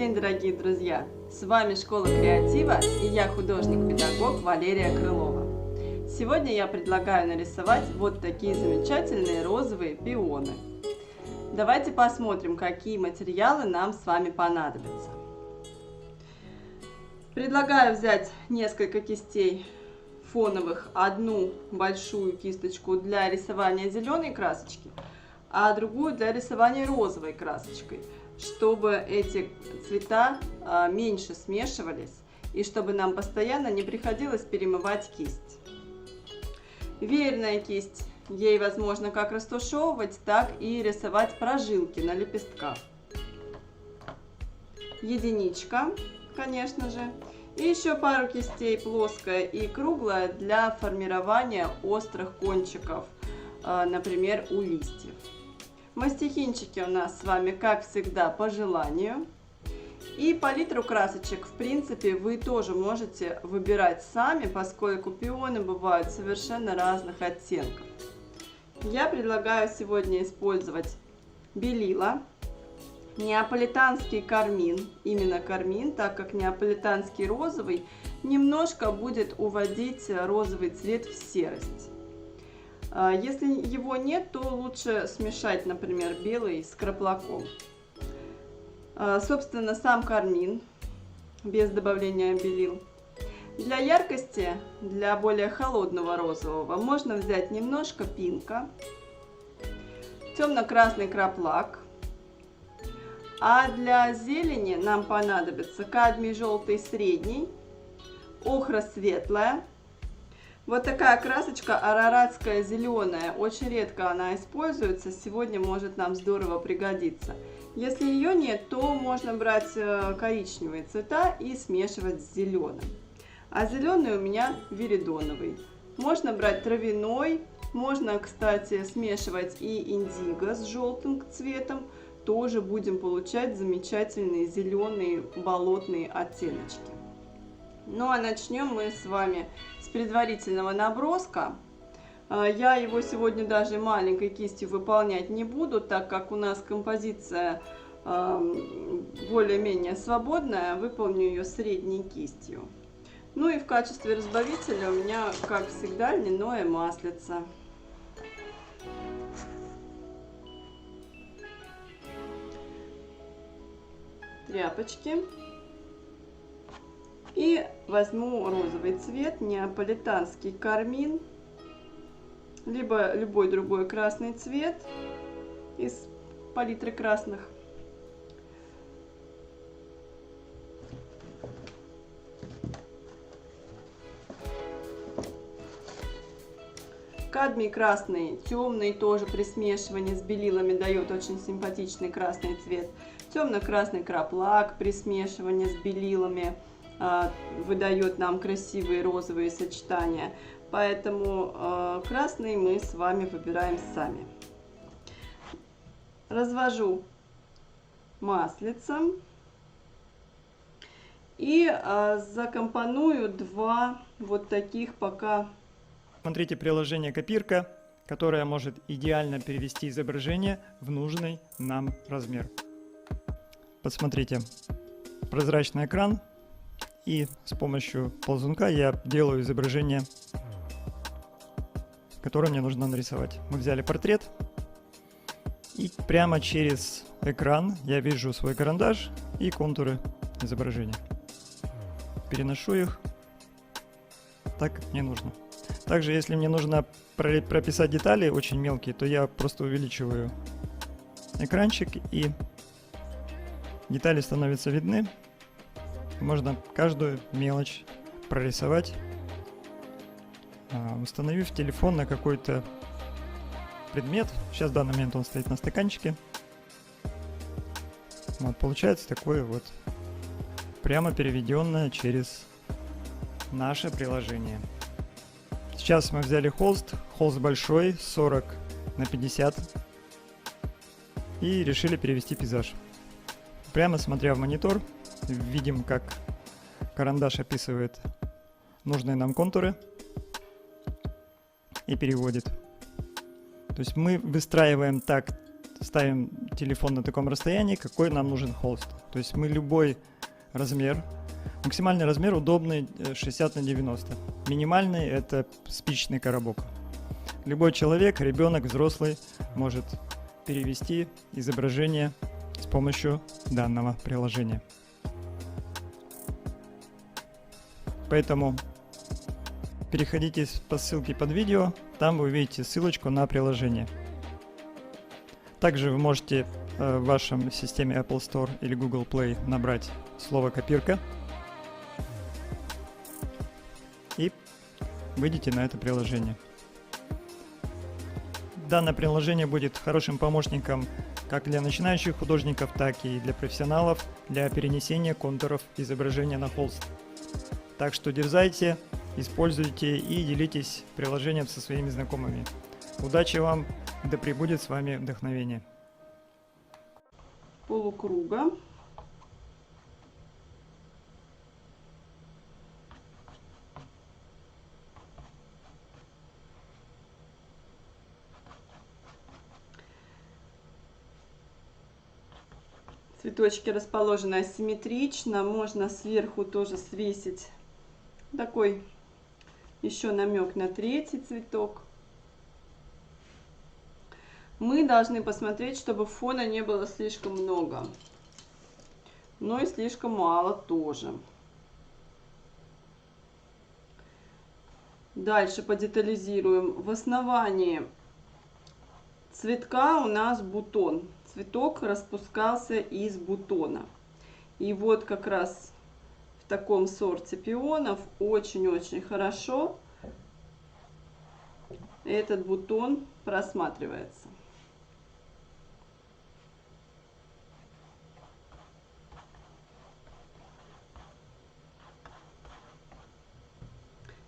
день, дорогие друзья! С вами Школа Креатива и я художник-педагог Валерия Крылова. Сегодня я предлагаю нарисовать вот такие замечательные розовые пионы. Давайте посмотрим, какие материалы нам с вами понадобятся. Предлагаю взять несколько кистей фоновых, одну большую кисточку для рисования зеленой красочки, а другую для рисования розовой красочкой, чтобы эти цвета меньше смешивались и чтобы нам постоянно не приходилось перемывать кисть. Веерная кисть, ей возможно как растушевывать, так и рисовать прожилки на лепестках. Единичка, конечно же, и еще пару кистей, плоская и круглая, для формирования острых кончиков, например, у листьев. Мастихинчики у нас с вами, как всегда, по желанию. И палитру красочек, в принципе, вы тоже можете выбирать сами, поскольку пионы бывают совершенно разных оттенков. Я предлагаю сегодня использовать белила, неаполитанский кармин, именно кармин, так как неаполитанский розовый немножко будет уводить розовый цвет в серость. Если его нет, то лучше смешать, например, белый с краплаком. Собственно, сам кармин, без добавления белил. Для яркости, для более холодного розового, можно взять немножко пинка, темно-красный краплак. А для зелени нам понадобится кадмий желтый средний, охра светлая. Вот такая красочка араратская зеленая, очень редко она используется, сегодня может нам здорово пригодиться. Если ее нет, то можно брать коричневые цвета и смешивать с зеленым. А зеленый у меня виридоновый. Можно брать травяной, можно, кстати, смешивать и индиго с желтым цветом, тоже будем получать замечательные зеленые болотные оттеночки. Ну а начнем мы с вами с предварительного наброска. Я его сегодня даже маленькой кистью выполнять не буду, так как у нас композиция более-менее свободная, выполню ее средней кистью. Ну и в качестве разбавителя у меня, как всегда, льняное маслице. Тряпочки. И возьму розовый цвет, неаполитанский кармин, либо любой другой красный цвет из палитры красных. Кадмий красный, темный, тоже при смешивании с белилами дает очень симпатичный красный цвет. Темно-красный краплак при смешивании с белилами выдает нам красивые розовые сочетания. Поэтому красный мы с вами выбираем сами. Развожу маслицем и закомпоную два вот таких пока. Смотрите приложение Копирка, которое может идеально перевести изображение в нужный нам размер. Посмотрите, прозрачный экран, и с помощью ползунка я делаю изображение, которое мне нужно нарисовать. Мы взяли портрет, и прямо через экран я вижу свой карандаш и контуры изображения. Переношу их так, как мне нужно. Также, если мне нужно прописать детали очень мелкие, то я просто увеличиваю экранчик, и детали становятся видны. Можно каждую мелочь прорисовать, установив телефон на какой-то предмет. Сейчас в данный момент он стоит на стаканчике. Вот, получается такое вот прямо переведенное через наше приложение. Сейчас мы взяли холст большой, 40 на 50, и решили перевести пейзаж. Прямо смотря в монитор, видим, как карандаш описывает нужные нам контуры и переводит. То есть мы выстраиваем так ставим телефон на таком расстоянии, какой нам нужен холст. То есть мы любой размер, максимальный размер удобный 60 на 90. Минимальный — это спичечный коробок. Любой человек, ребенок, взрослый может перевести изображение с помощью данного приложения. Поэтому переходите по ссылке под видео, там вы увидите ссылочку на приложение. Также вы можете в вашем системе Apple Store или Google Play набрать слово «копирка» и выйдете на это приложение. Данное приложение будет хорошим помощником как для начинающих художников, так и для профессионалов для перенесения контуров изображения на холст. Так что дерзайте, используйте и делитесь приложением со своими знакомыми. Удачи вам, да пребудет с вами вдохновение. Полукруга. Цветочки расположены асимметрично, можно сверху тоже свесить такой еще намек на третий цветок. Мы должны посмотреть, чтобы фона не было слишком много, но и слишком мало тоже. Дальше подетализируем. В основании цветка у нас бутон. Цветок распускался из бутона. И вот как раз в таком сорте пионов очень-очень хорошо этот бутон просматривается.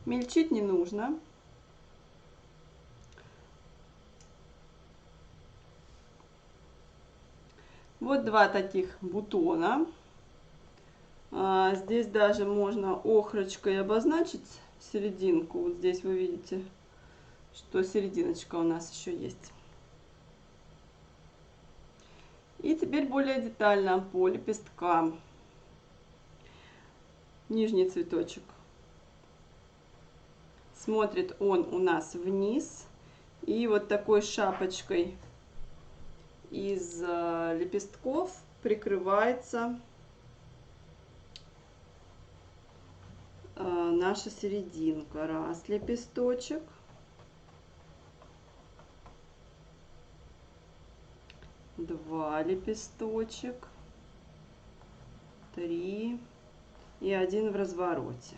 Мельчить не нужно. Вот два таких бутона. Здесь даже можно охрочкой обозначить серединку. Вот здесь вы видите, что серединочка у нас еще есть. И теперь более детально по лепесткам. Нижний цветочек. Смотрит он у нас вниз. И вот такой шапочкой из лепестков прикрывается наша серединка. Раз лепесточек. Два лепесточек. Три. И один в развороте.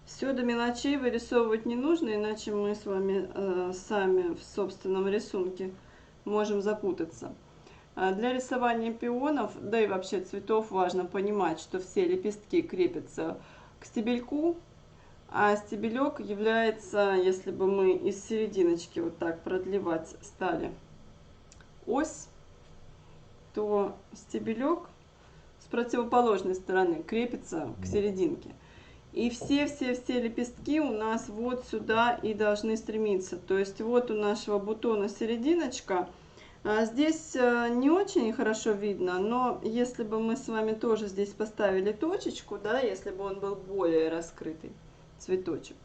Все до мелочей вырисовывать не нужно, иначе мы с вами сами в собственном рисунке можем запутаться. Для рисования пионов, да и вообще цветов, важно понимать, что все лепестки крепятся к стебельку, а стебелек является, если бы мы из серединочки вот так продлевать стали ось, то стебелек с противоположной стороны крепится к серединке. И все лепестки у нас вот сюда и должны стремиться. То есть вот у нашего бутона серединочка. Здесь не очень хорошо видно, но если бы мы с вами тоже здесь поставили точечку, да, если бы он был более раскрытый цветочек,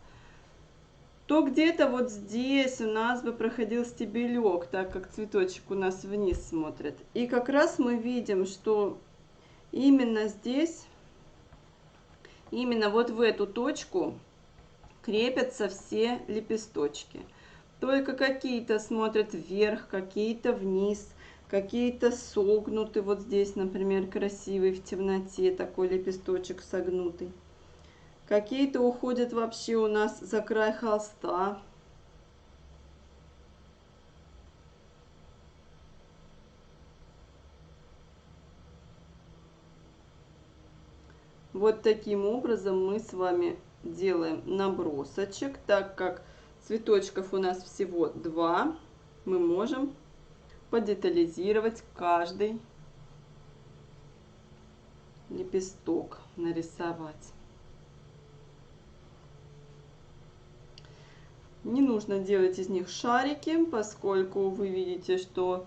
то где-то вот здесь у нас бы проходил стебелек, так как цветочек у нас вниз смотрит. И как раз мы видим, что именно здесь, именно вот в эту точку крепятся все лепесточки. Только какие-то смотрят вверх, какие-то вниз, какие-то согнуты. Вот здесь, например, красивый в темноте такой лепесточек согнутый. Какие-то уходят вообще у нас за край холста. Вот таким образом мы с вами делаем набросочек. Так как цветочков у нас всего 2, мы можем подетализировать каждый лепесток, нарисовать. Не нужно делать из них шарики, поскольку вы видите, что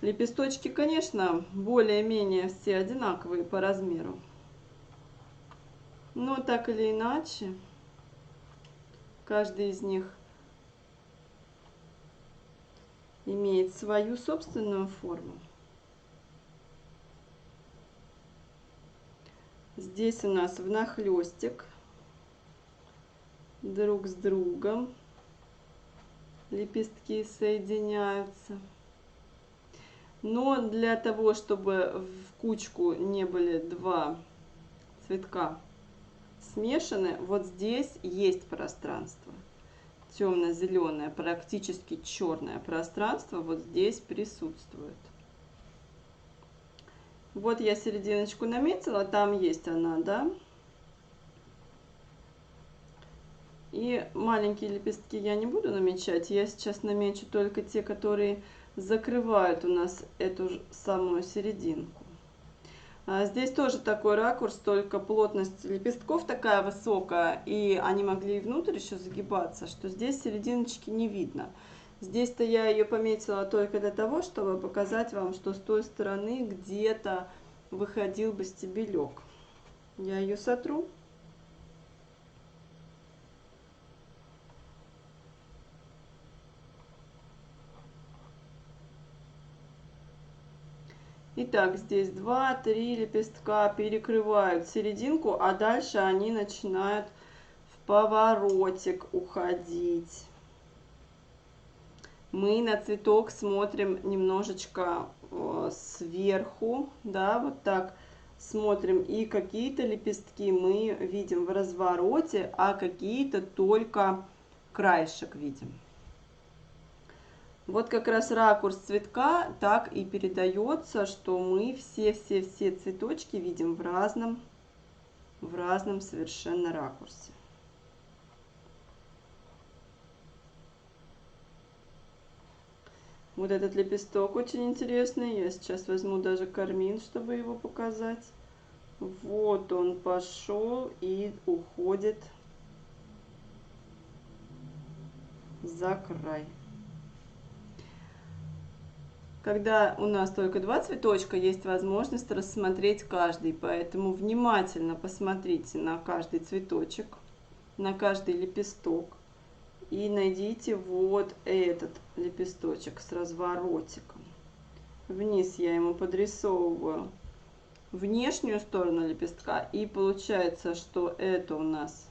лепесточки, конечно, более-менее все одинаковые по размеру. Но так или иначе, каждый из них имеет свою собственную форму. Здесь у нас внахлёстик друг с другом лепестки соединяются. Но для того, чтобы в кучку не были два цветка смешаны, вот здесь есть пространство. Темно-зеленое, практически черное пространство вот здесь присутствует. Вот я серединочку наметила, там есть она, да? И маленькие лепестки я не буду намечать, я сейчас намечу только те, которые закрывают у нас эту самую серединку. Здесь тоже такой ракурс, только плотность лепестков такая высокая, и они могли и внутрь еще загибаться, что здесь серединочки не видно. Здесь-то я ее пометила только для того, чтобы показать вам, что с той стороны где-то выходил бы стебелек. Я ее сотру. Итак, здесь 2-3 лепестка перекрывают серединку, а дальше они начинают в поворотик уходить. Мы на цветок смотрим немножечко сверху, да, вот так смотрим, и какие-то лепестки мы видим в развороте, а какие-то только краешек видим. Вот как раз ракурс цветка так и передается, что мы все цветочки видим в разном совершенно ракурсе. Вот этот лепесток очень интересный. Я сейчас возьму даже кармин, чтобы его показать. Вот он пошел и уходит за край. Когда у нас только два цветочка, есть возможность рассмотреть каждый, поэтому внимательно посмотрите на каждый цветочек, на каждый лепесток и найдите вот этот лепесточек с разворотиком. Вниз я ему подрисовываю внешнюю сторону лепестка, и получается, что это у нас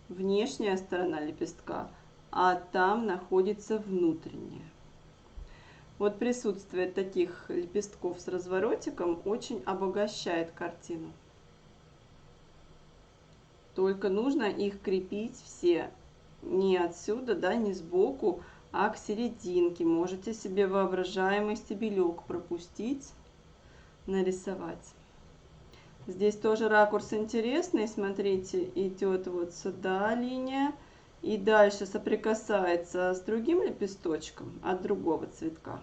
внешняя сторона лепестка, а там находится внутренняя. Вот присутствие таких лепестков с разворотиком очень обогащает картину. Только нужно их крепить все не отсюда, да, не сбоку, а к серединке. Можете себе воображаемый стебелек пропустить, нарисовать. Здесь тоже ракурс интересный. Смотрите, идет вот сюда линия. И дальше соприкасается с другим лепесточком от другого цветка.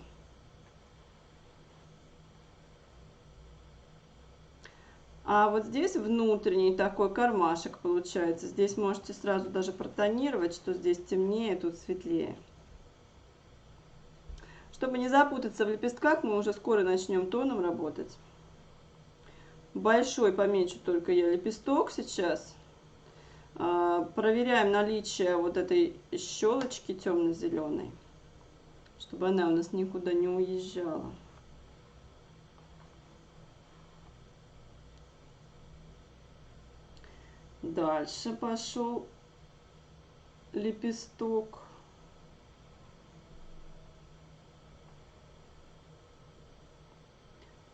А вот здесь внутренний такой кармашек получается. Здесь можете сразу даже протонировать, что здесь темнее, тут светлее. Чтобы не запутаться в лепестках, мы уже скоро начнем тоном работать. Большой помечу только я лепесток сейчас. Проверяем наличие вот этой щелочки темно-зеленой, чтобы она у нас никуда не уезжала. Дальше пошел лепесток.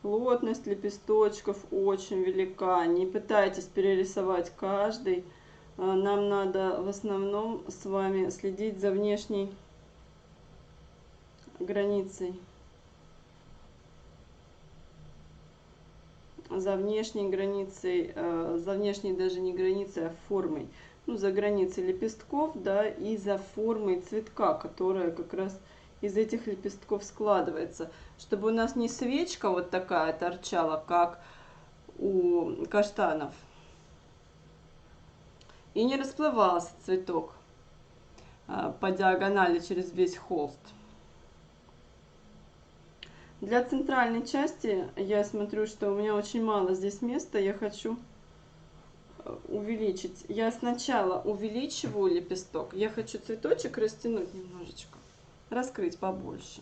Плотность лепесточков очень велика. Не пытайтесь перерисовать каждый. Нам надо в основном с вами следить за внешней границей. За внешней границей, за внешней даже не границей, а формой. Ну, за границей лепестков, да, и за формой цветка, которая как раз из этих лепестков складывается. Чтобы у нас не свечка вот такая торчала, как у каштанов, и не расплывался цветок. по диагонали через весь холст. Для центральной части я смотрю, что у меня очень мало здесь места, я хочу увеличить. Я сначала увеличиваю лепесток, я хочу цветочек растянуть немножечко, раскрыть побольше.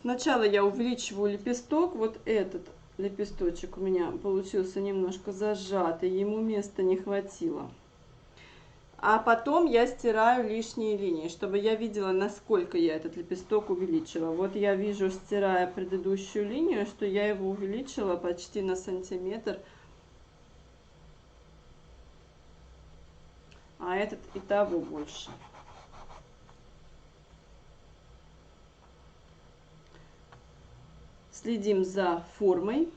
Сначала я увеличиваю лепесток, вот этот лепесточек у меня получился немножко зажатый, ему места не хватило. А потом я стираю лишние линии, чтобы я видела, насколько я этот лепесток увеличила. Вот я вижу, стирая предыдущую линию, что я его увеличила почти на сантиметр. А этот и того больше. Следим за формой.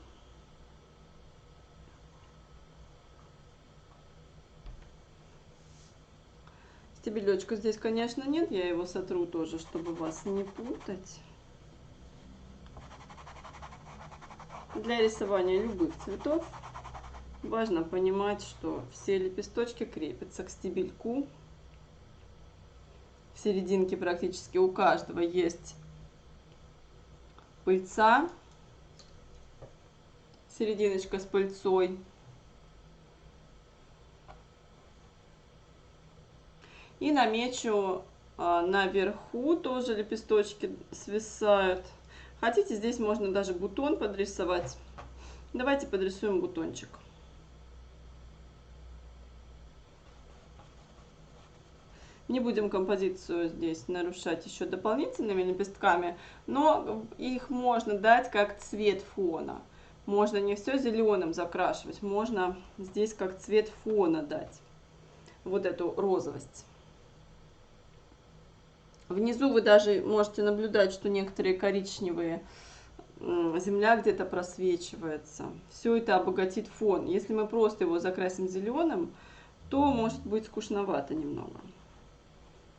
Стебелечка здесь, конечно, нет, я его сотру тоже, чтобы вас не путать. Для рисования любых цветов важно понимать, что все лепесточки крепятся к стебельку. В серединке практически у каждого есть пыльца, серединочка с пыльцой. И намечу наверху, тоже лепесточки свисают. Хотите, здесь можно даже бутон подрисовать. Давайте подрисуем бутончик. Не будем композицию здесь нарушать еще дополнительными лепестками, но их можно дать как цвет фона. Можно не все зеленым закрашивать, можно здесь как цвет фона дать вот эту розовость. Внизу вы даже можете наблюдать, что некоторые коричневые, земля где-то просвечивается. Все это обогатит фон. Если мы просто его закрасим зеленым, то может быть скучновато немного.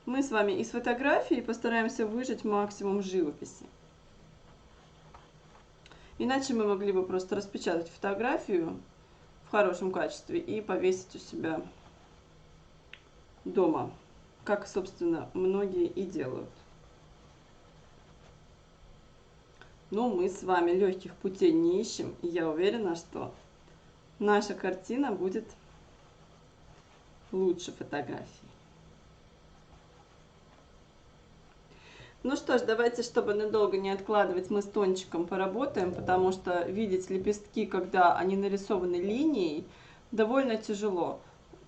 Мы с вами из фотографии постараемся выжать максимум живописи. Иначе мы могли бы просто распечатать фотографию в хорошем качестве и повесить у себя дома, как, собственно, многие и делают. Но мы с вами легких путей не ищем, и я уверена, что наша картина будет лучше фотографий. Ну что ж, давайте, чтобы надолго не откладывать, мы с тончиком поработаем, потому что видеть лепестки, когда они нарисованы линией, довольно тяжело.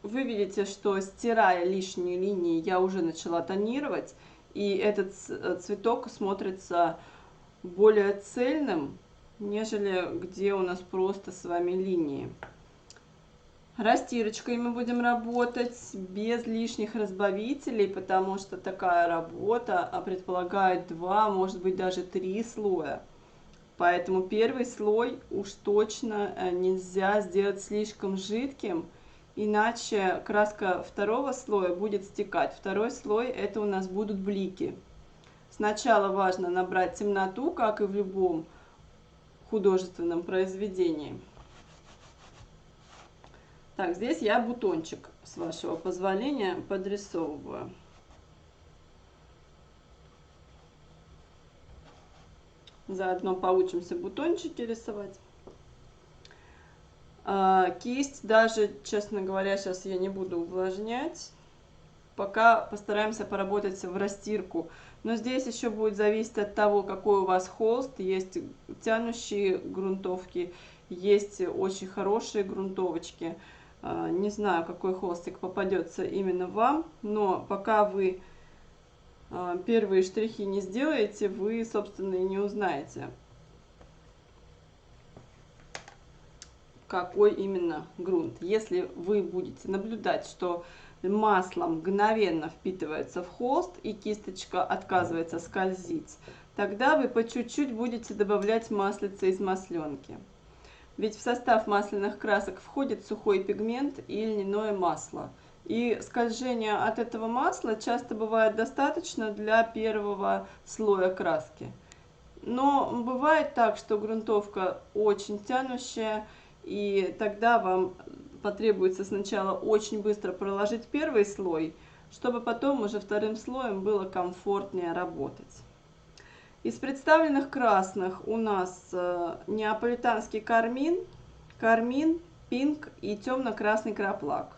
Вы видите, что, стирая лишние линии, я уже начала тонировать, и этот цветок смотрится более цельным, нежели где у нас просто с вами линии. Растирочкой мы будем работать без лишних разбавителей, потому что такая работа предполагает 2, может быть даже 3 слоя. Поэтому первый слой уж точно нельзя сделать слишком жидким, иначе краска второго слоя будет стекать. Второй слой — это у нас будут блики. Сначала важно набрать темноту, как и в любом художественном произведении. Так, здесь я бутончик, с вашего позволения, подрисовываю. Заодно поучимся бутончики рисовать. Кисть даже, честно говоря, сейчас я не буду увлажнять. Пока постараемся поработать в растирку. Но здесь еще будет зависеть от того, какой у вас холст. Есть тянущие грунтовки, есть очень хорошие грунтовочки. Не знаю, какой холстик попадется именно вам, но пока вы первые штрихи не сделаете, вы, собственно, и не узнаете, какой именно грунт. Если вы будете наблюдать, что масло мгновенно впитывается в холст и кисточка отказывается скользить, тогда вы по чуть-чуть будете добавлять маслица из масленки. Ведь в состав масляных красок входит сухой пигмент и льняное масло. И скольжение от этого масла часто бывает достаточно для первого слоя краски. Но бывает так, что грунтовка очень тянущая, и тогда вам потребуется сначала очень быстро проложить первый слой, чтобы потом уже вторым слоем было комфортнее работать. Из представленных красных у нас неаполитанский кармин, пинк и темно-красный краплак.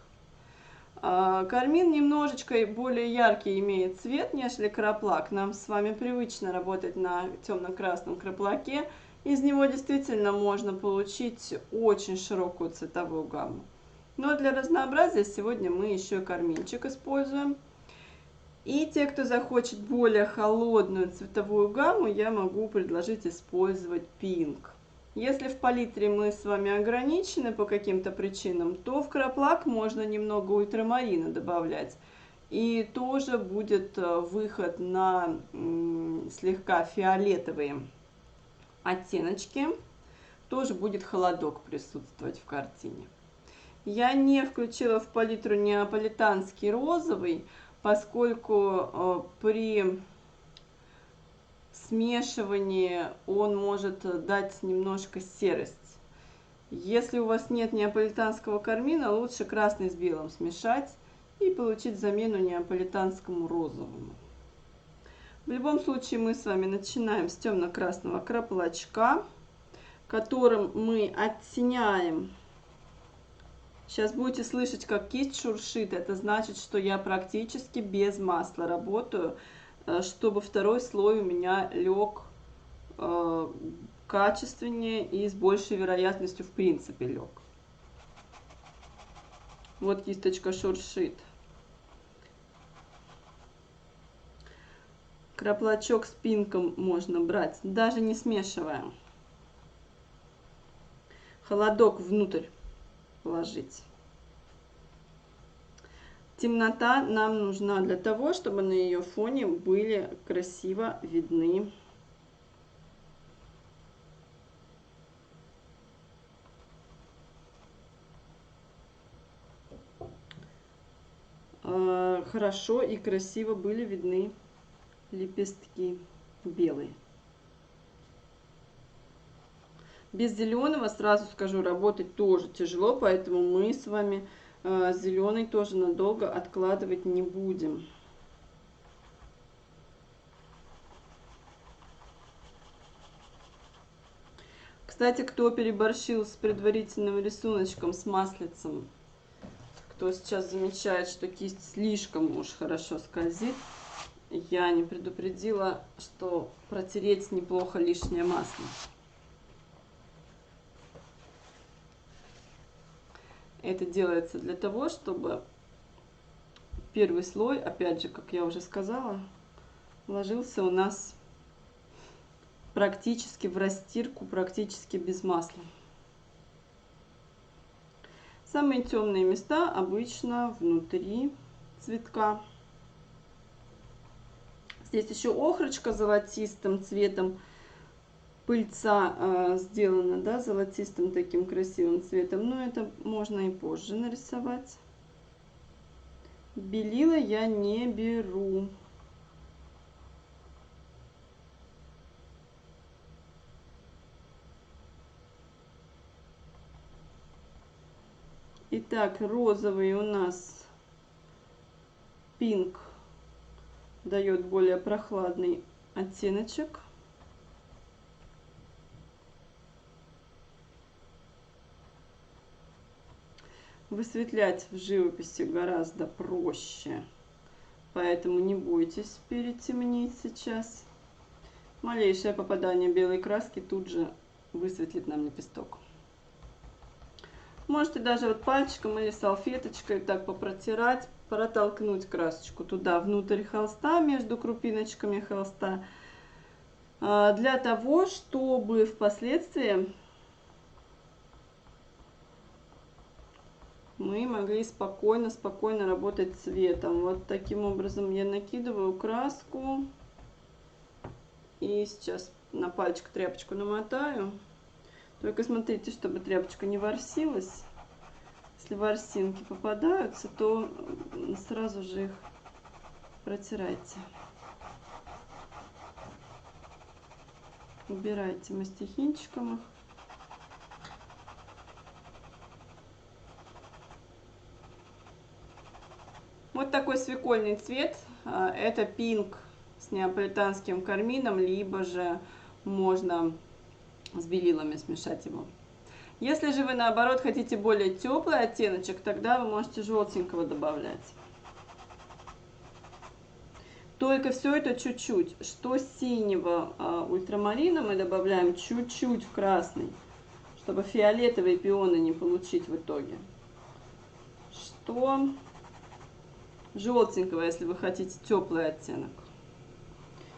Кармин немножечко более яркий имеет цвет, нежели краплак. Нам с вами привычно работать на темно-красном краплаке. Из него действительно можно получить очень широкую цветовую гамму. Но для разнообразия сегодня мы еще и карминчик используем. И те, кто захочет более холодную цветовую гамму, я могу предложить использовать пинк. Если в палитре мы с вами ограничены по каким-то причинам, то в краплак можно немного ультрамарина добавлять. И тоже будет выход на слегка фиолетовые оттеночки. Тоже будет холодок присутствовать в картине. Я не включила в палитру неаполитанский розовый, поскольку при смешивании он может дать немножко серость. Если у вас нет неаполитанского кармина, лучше красный с белым смешать и получить замену неаполитанскому розовому. В любом случае мы с вами начинаем с темно-красного краплачка, которым мы оттеняем. Сейчас будете слышать, как кисть шуршит. Это значит, что я практически без масла работаю, чтобы второй слой у меня лег качественнее и с большей вероятностью в принципе лег. Вот кисточка шуршит. Краплачок с пинком можно брать, даже не смешивая. Холодок внутрь положить. Темнота нам нужна для того, чтобы на ее фоне были красиво видны хорошо и красиво были видны лепестки белые. Без зеленого, сразу скажу, работать тоже тяжело, поэтому мы с вами зеленый тоже надолго откладывать не будем. Кстати, кто переборщил с предварительным рисуночком, с маслицем, кто сейчас замечает, что кисть слишком уж хорошо скользит, я не предупредила, что протереть неплохо лишнее масло. Это делается для того, чтобы первый слой, опять же, как я уже сказала, ложился у нас практически в растирку, практически без масла. Самые темные места обычно внутри цветка. Здесь еще охрочка золотистым цветом, пыльца сделана, да, золотистым таким красивым цветом, но это можно и позже нарисовать. Белила я не беру. Итак, розовый у нас пинк дает более прохладный оттеночек. Высветлять в живописи гораздо проще, поэтому не бойтесь перетемнить сейчас. Малейшее попадание белой краски тут же высветлит нам лепесток. Можете даже вот пальчиком или салфеточкой так попротирать, протолкнуть красочку туда, внутрь холста, между крупиночками холста, для того, чтобы впоследствии мы могли спокойно работать цветом. Вот таким образом я накидываю краску. И сейчас на пальчик тряпочку намотаю. Только смотрите, чтобы тряпочка не ворсилась. Если ворсинки попадаются, то сразу же их протирайте. Убирайте мастихинчиком их. Вот такой свекольный цвет. Это пинк с неаполитанским кармином, либо же можно с белилами смешать его. Если же вы наоборот хотите более теплый оттеночек, тогда вы можете желтенького добавлять. Только все это чуть-чуть. Что синего ультрамарина мы добавляем чуть-чуть в красный, чтобы фиолетовые пионы не получить в итоге. Что желтенького, если вы хотите теплый оттенок.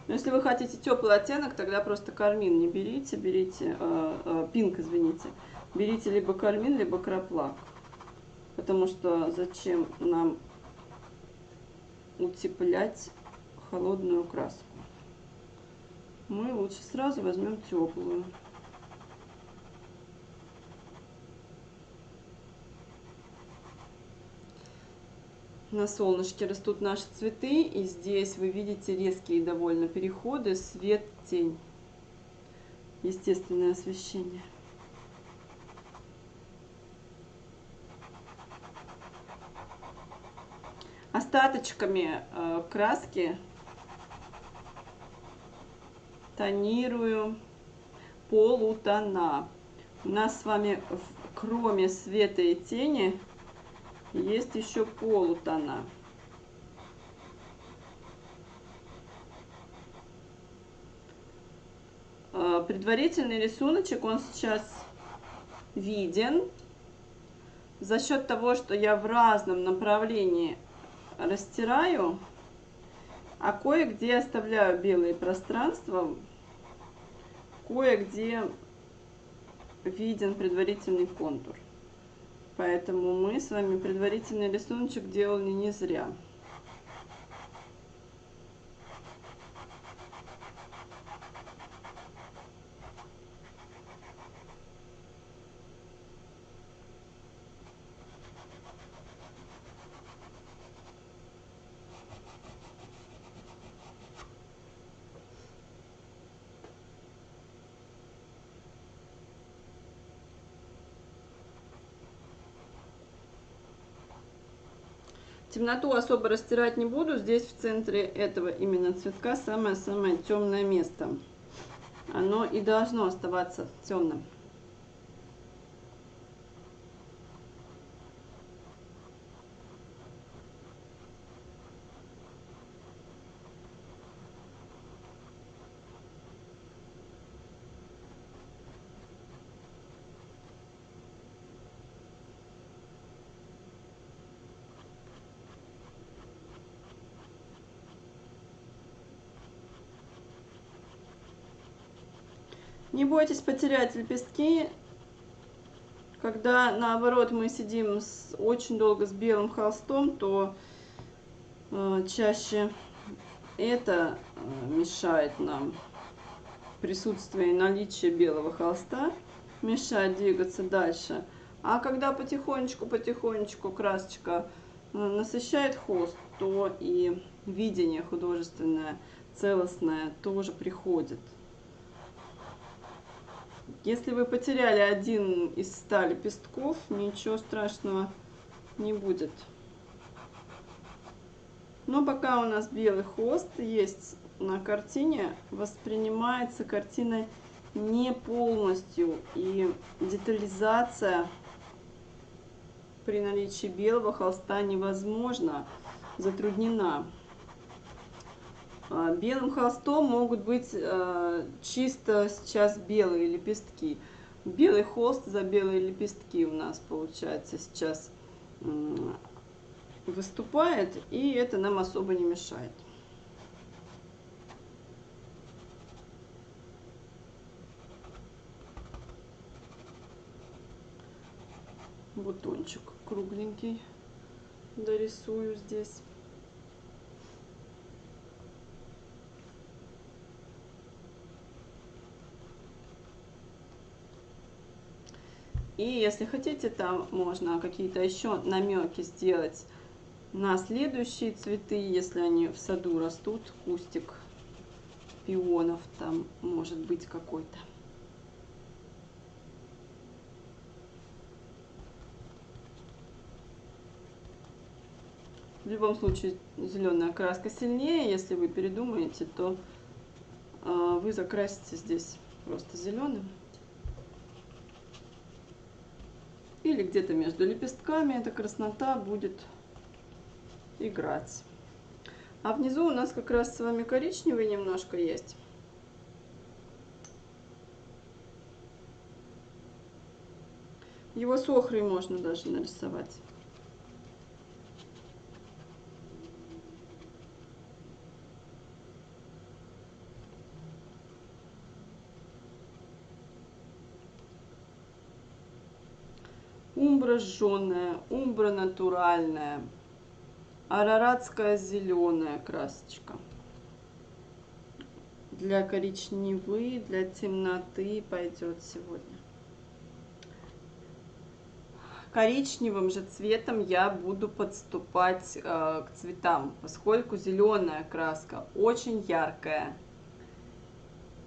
Но если вы хотите теплый оттенок, тогда просто кармин не берите, берите пинк, извините. Берите либо кармин, либо краплак. Потому что зачем нам утеплять холодную краску? Мы лучше сразу возьмем теплую. На солнышке растут наши цветы, и здесь вы видите резкие довольно переходы, свет-тень, естественное освещение. Остаточками краски тонирую полутона. У нас с вами, кроме света и тени, есть еще полутона. Предварительный рисуночек, он сейчас виден. За счет того, что я в разном направлении растираю, а кое-где оставляю белые пространства, кое-где виден предварительный контур. Поэтому мы с вами предварительный рисуночек делали не зря. Темноту особо растирать не буду. Здесь в центре этого именно цветка самое-самое темное место. Оно и должно оставаться темным. Не бойтесь потерять лепестки, когда наоборот мы сидим очень долго с белым холстом, то чаще это мешает нам, присутствие и наличие белого холста мешает двигаться дальше. А когда потихонечку красочка насыщает холст, то и видение художественное, целостное тоже приходит. Если вы потеряли один из 100 лепестков, ничего страшного не будет. Но пока у нас белый хвост есть на картине, воспринимается картина не полностью, и детализация при наличии белого холста невозможна, затруднена. Белым холстом могут быть чисто сейчас белые лепестки. Белый холст за белые лепестки у нас получается сейчас выступает, и это нам особо не мешает. Бутончик кругленький дорисую здесь. И если хотите, там можно какие-то еще намеки сделать на следующие цветы, если они в саду растут, кустик пионов там может быть какой-то. В любом случае зеленая краска сильнее. Если вы передумаете, то вы закрасите здесь просто зеленым. Или где-то между лепестками эта краснота будет играть. А внизу у нас как раз с вами коричневый немножко есть. Его с охрой можно даже нарисовать. Умбра жженая, умбра натуральная, араратская зеленая красочка. Для коричневой, для темноты пойдет сегодня. Коричневым же цветом я буду подступать к цветам, поскольку зеленая краска очень яркая.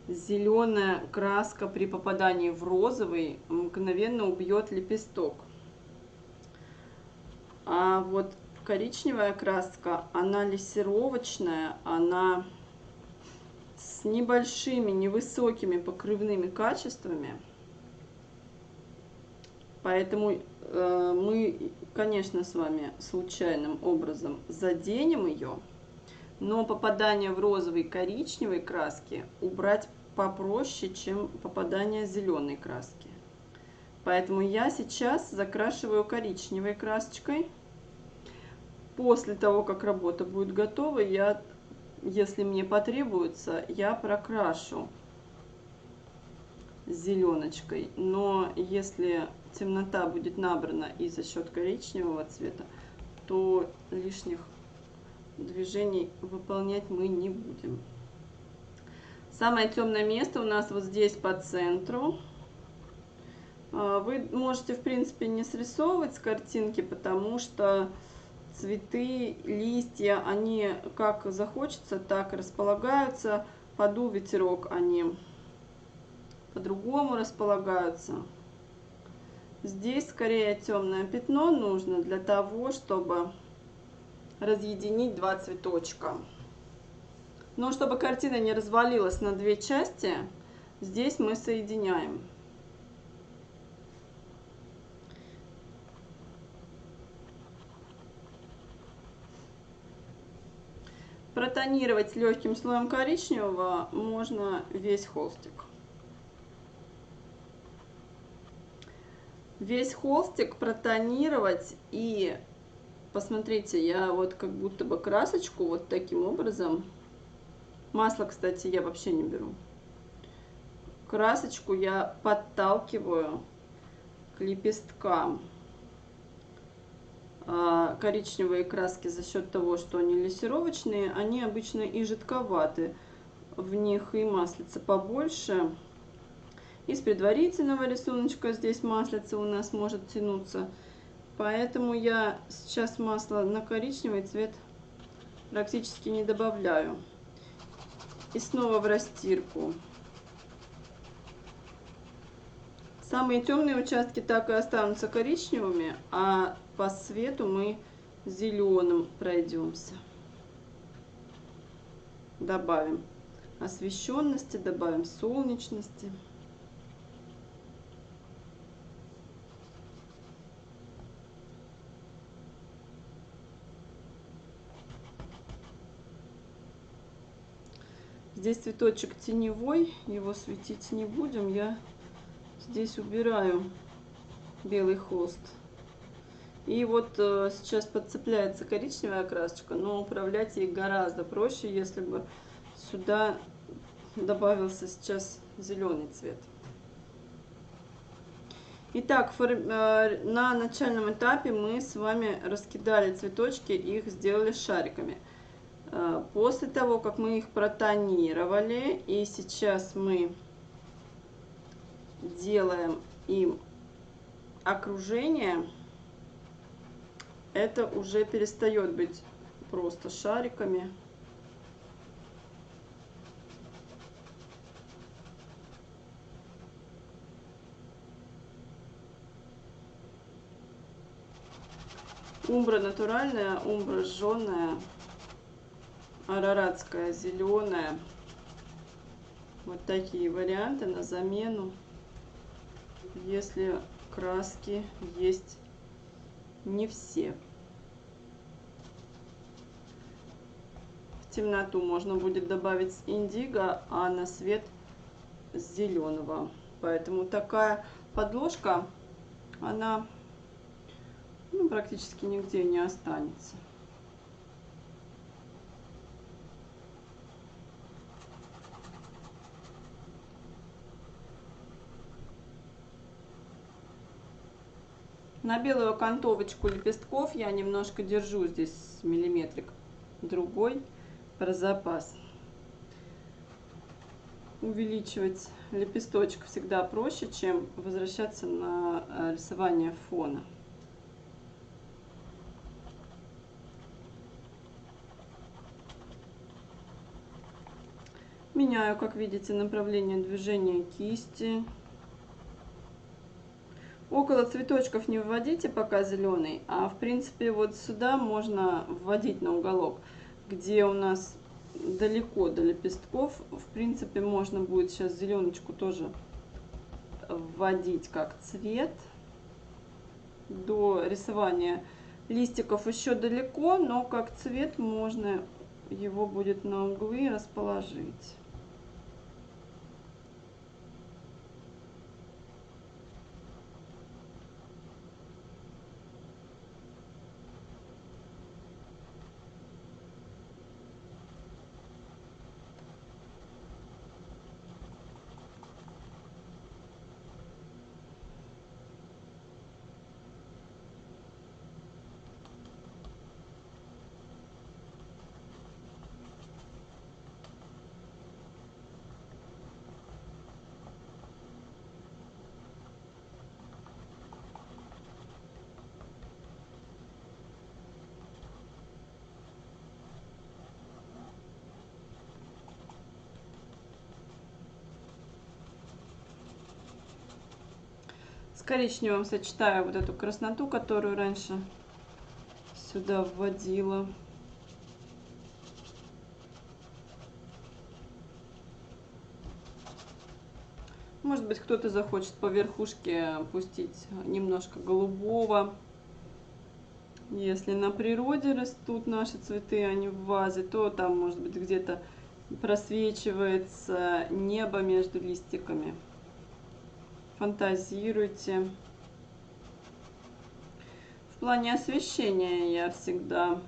Зеленая краска при попадании в розовый мгновенно убьет лепесток. А вот коричневая краска, она лессировочная, она с небольшими, невысокими покрывными качествами. Поэтому мы, конечно, с вами случайным образом заденем ее, но попадание в розовой и коричневой краски убрать попроще, чем попадание зеленой краски. Поэтому я сейчас закрашиваю коричневой красочкой. После того, как работа будет готова, если мне потребуется, я прокрашу зеленочкой. Но если темнота будет набрана и за счет коричневого цвета, то лишних движений выполнять мы не будем. Самое темное место у нас вот здесь по центру. Вы можете, в принципе, не срисовывать с картинки, потому что цветы, листья, они как захочется, так и располагаются. Подул ветерок, они по-другому располагаются. Здесь скорее темное пятно нужно для того, чтобы разъединить два цветочка. Но чтобы картина не развалилась на две части, здесь мы соединяем. Протонировать легким слоем коричневого можно весь холстик. Весь холстик протонировать, и посмотрите, я вот как будто бы красочку вот таким образом. Масло, кстати, я вообще не беру. Красочку я подталкиваю к лепесткам. Коричневые краски за счет того, что они лессировочные, они обычно и жидковаты. В них и маслица побольше. Из предварительного рисуночка здесь маслица у нас может тянуться. Поэтому я сейчас масло на коричневый цвет практически не добавляю. И снова в растирку. Самые темные участки так и останутся коричневыми, а по свету мы зеленым пройдемся. Добавим освещенности, добавим солнечности. Здесь цветочек теневой, его светить не будем. Я здесь убираю белый холст. И вот сейчас подцепляется коричневая красочка, но управлять ей гораздо проще, если бы сюда добавился сейчас зеленый цвет. Итак, на начальном этапе мы с вами раскидали цветочки, их сделали шариками. После того, как мы их протонировали, и сейчас мы делаем им окружение, это уже перестает быть просто шариками. Умбра натуральная, умбра жженая, араратская зеленая. Вот такие варианты на замену, если краски есть не все. В темноту можно будет добавить с индиго, а на свет с зеленого. Поэтому такая подложка, она практически нигде не останется. На белую окантовочку лепестков я немножко держу здесь миллиметрик другой про запас. Увеличивать лепесточек всегда проще, чем возвращаться на рисование фона. Меняю, как видите, направление движения кисти. Около цветочков не вводите пока зеленый, а в принципе вот сюда можно вводить на уголок, где у нас далеко до лепестков. В принципе можно будет сейчас зеленочку тоже вводить как цвет. До рисования листиков еще далеко, но как цвет можно его будет на углы расположить. С коричневым сочетаю вот эту красноту, которую раньше сюда вводила. Может быть, кто-то захочет по верхушке пустить немножко голубого. Если на природе растут наши цветы, а не в вазе, то там, может быть, где-то просвечивается небо между листиками. Фантазируйте. В плане освещения я всегда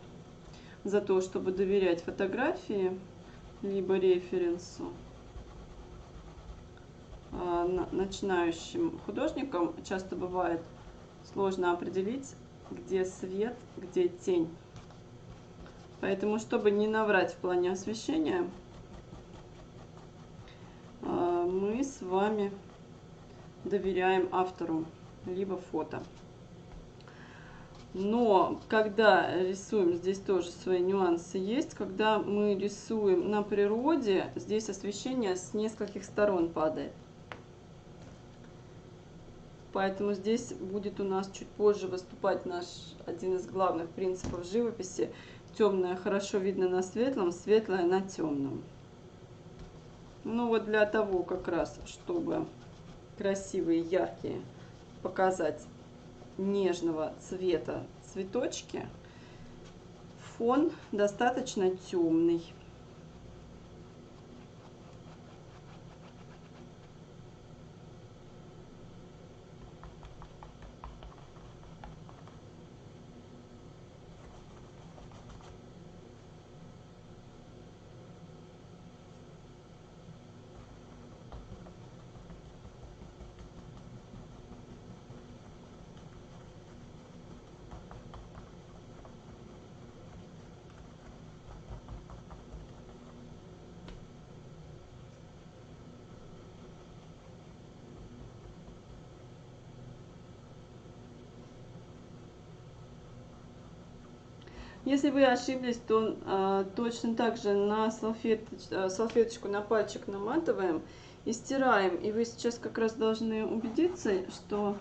за то, чтобы доверять фотографии, либо референсу. Начинающим художникам часто бывает сложно определить, где свет, где тень. Поэтому, чтобы не наврать в плане освещения, мы с вами доверяем автору, либо фото. Но когда рисуем, здесь тоже свои нюансы есть. Когда мы рисуем на природе, здесь освещение с нескольких сторон падает. Поэтому здесь будет у нас чуть позже выступать наш один из главных принципов живописи. Темное хорошо видно на светлом, светлое на темном. Ну вот для того как раз, чтобы красивые, яркие показать нежного цвета цветочки, фон достаточно темный. Если вы ошиблись, то точно так же на салфеточку, на пальчик наматываем и стираем. И вы сейчас как раз должны убедиться, что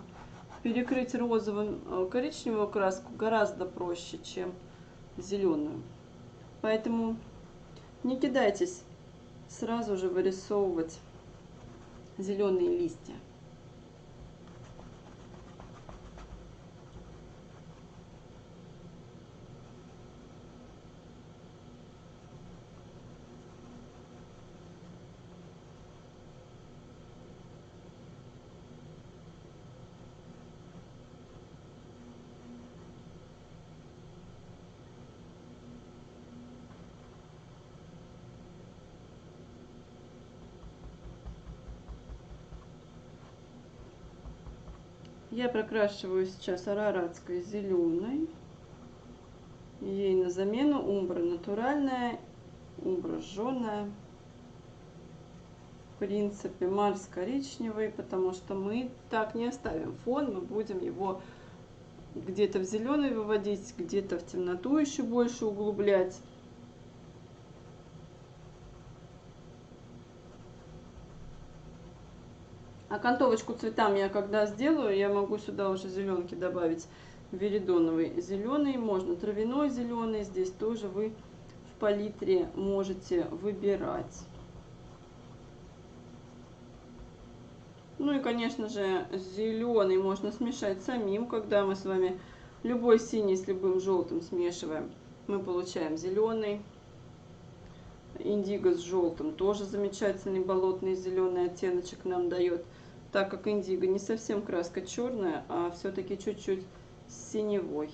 перекрыть розовым коричневую краску гораздо проще, чем зеленую. Поэтому не кидайтесь сразу же вырисовывать зеленые листья. Я прокрашиваю сейчас араратской зеленой. Ей на замену умбра натуральная, умбра жженая. В принципе, Марс коричневый, потому что мы так не оставим фон, мы будем его где-то в зеленый выводить, где-то в темноту еще больше углублять. А окантовочку цветам я когда сделаю, я могу сюда уже зеленки добавить. Веридоновый зеленый, можно травяной зеленый, здесь тоже вы в палитре можете выбирать. Ну и, конечно же, зеленый можно смешать самим, когда мы с вами любой синий с любым желтым смешиваем. Мы получаем зеленый. Индиго с желтым тоже замечательный болотный зеленый оттеночек нам дает, так как индиго не совсем краска черная, а все-таки чуть-чуть синевой.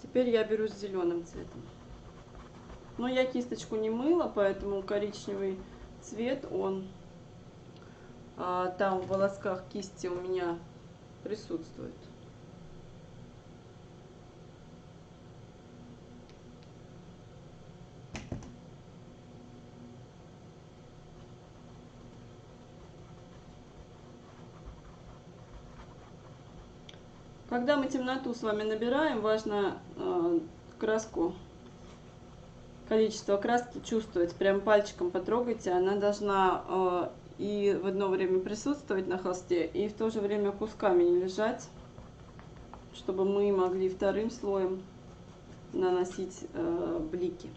Теперь я беру с зеленым цветом. Но я кисточку не мыла, поэтому коричневый цвет, он там в волосках кисти у меня присутствует. Когда мы темноту с вами набираем, важно краску, количество краски чувствовать. Прям пальчиком потрогайте, она должна и в одно время присутствовать на холсте, и в то же время кусками не лежать, чтобы мы могли вторым слоем наносить блики.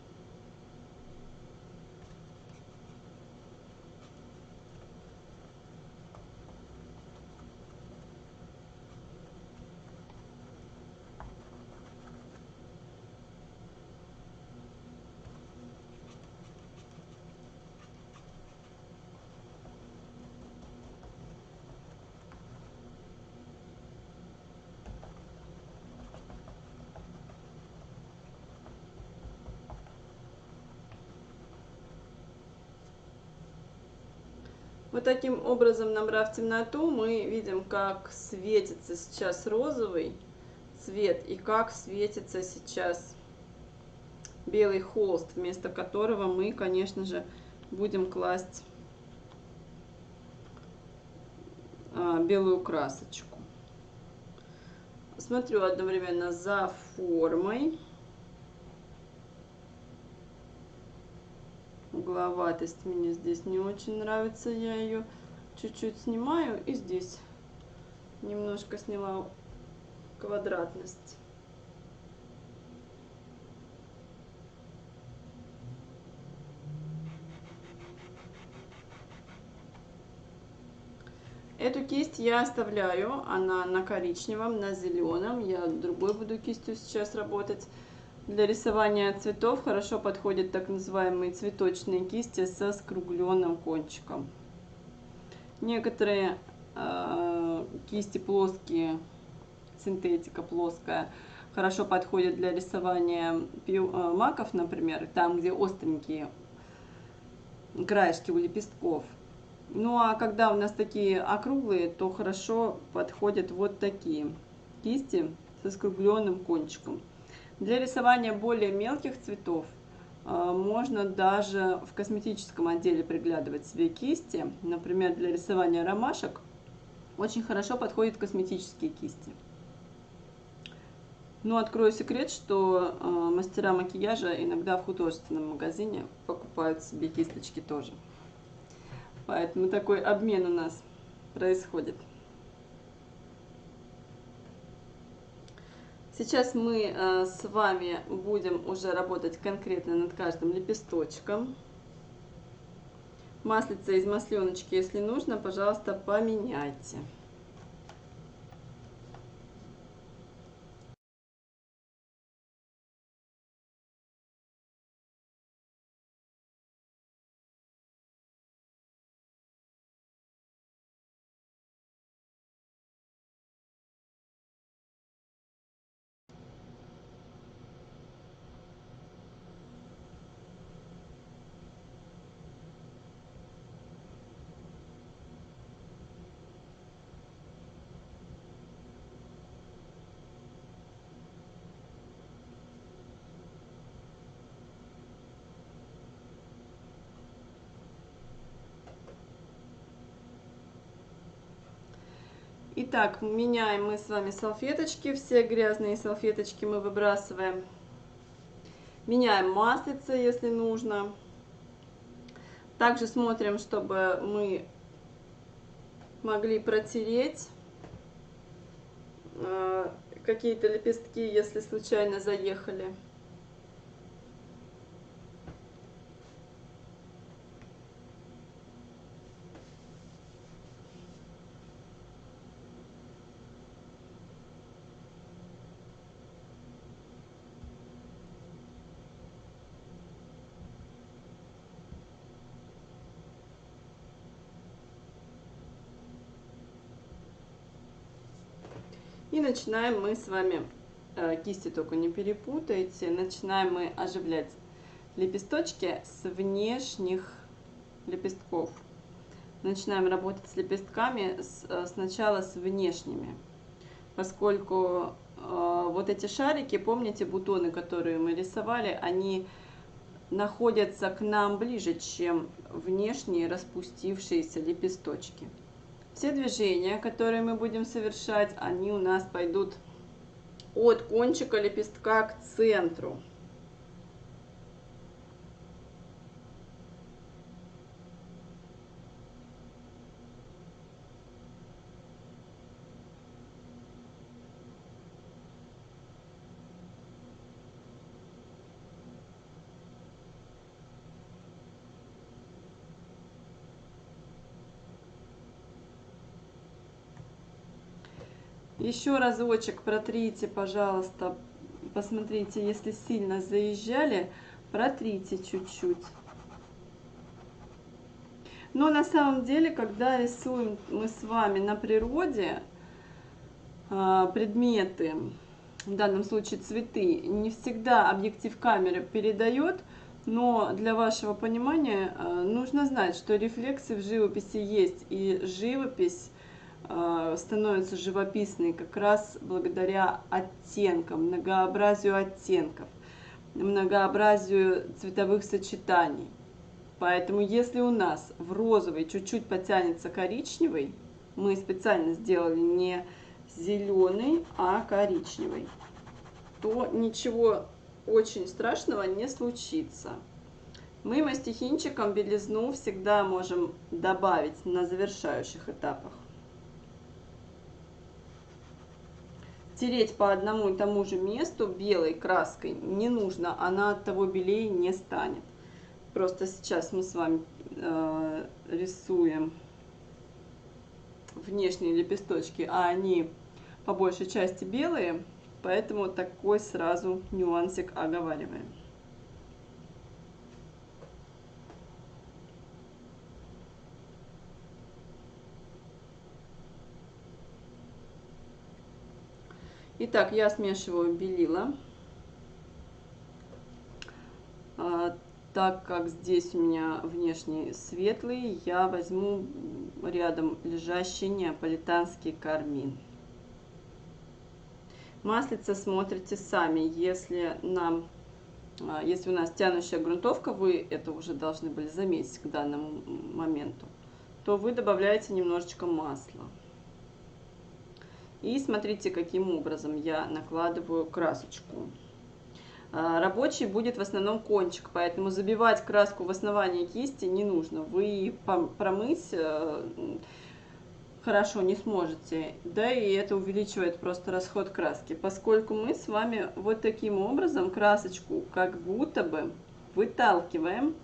Вот таким образом, набрав темноту, мы видим, как светится сейчас розовый цвет и как светится сейчас белый холст, вместо которого мы, конечно же, будем класть белую красочку. Смотрю одновременно за формой. Угловатость мне здесь не очень нравится, я ее чуть-чуть снимаю, и здесь немножко сняла квадратность. Эту кисть я оставляю, она на коричневом, на зеленом, я другой буду кистью сейчас работать. Для рисования цветов хорошо подходят так называемые цветочные кисти со скругленным кончиком. Некоторые кисти плоские, синтетика плоская, хорошо подходят для рисования маков, например, там, где остренькие краешки у лепестков. Ну а когда у нас такие округлые, то хорошо подходят вот такие кисти со скругленным кончиком. Для рисования более мелких цветов можно даже в косметическом отделе приглядывать себе кисти. Например, для рисования ромашек очень хорошо подходят косметические кисти. Но открою секрет, что мастера макияжа иногда в художественном магазине покупают себе кисточки тоже. Поэтому такой обмен у нас происходит. Сейчас мы с вами будем уже работать конкретно над каждым лепесточком. Маслице из масленочки, если нужно, пожалуйста, поменяйте. Итак, меняем мы с вами салфеточки, все грязные салфеточки мы выбрасываем. Меняем маслице, если нужно. Также смотрим, чтобы мы могли протереть какие-то лепестки, если случайно заехали. И начинаем мы с вами, кисти только не перепутайте, начинаем мы оживлять лепесточки с внешних лепестков. Начинаем работать с лепестками сначала с внешними, поскольку вот эти шарики, помните, бутоны, которые мы рисовали, они находятся к нам ближе, чем внешние распустившиеся лепесточки. Все движения, которые мы будем совершать, они у нас пойдут от кончика лепестка к центру. Еще разочек протрите, пожалуйста, посмотрите, если сильно заезжали, протрите чуть-чуть. Но на самом деле, когда рисуем мы с вами на природе предметы, в данном случае цветы, не всегда объектив камеры передает, но для вашего понимания нужно знать, что рефлексы в живописи есть, и живопись становится живописной как раз благодаря оттенкам, многообразию оттенков, многообразию цветовых сочетаний. Поэтому если у нас в розовый чуть-чуть потянется коричневый, мы специально сделали не зеленый, а коричневый, то ничего очень страшного не случится. Мы мастихинчиком белизну всегда можем добавить на завершающих этапах. Тереть по одному и тому же месту белой краской не нужно, она от того белее не станет. Просто сейчас мы с вами рисуем внешние лепесточки, а они по большей части белые, поэтому такой сразу нюансик оговариваем. Итак, я смешиваю белила. Так как здесь у меня внешний светлый, я возьму рядом лежащий неаполитанский кармин. Маслице смотрите сами. Если у нас тянущая грунтовка, вы это уже должны были заметить к данному моменту, то вы добавляете немножечко масла. И смотрите, каким образом я накладываю красочку. Рабочий будет в основном кончик, поэтому забивать краску в основании кисти не нужно. Вы промыть хорошо не сможете, да и это увеличивает просто расход краски, поскольку мы с вами вот таким образом красочку как будто бы выталкиваем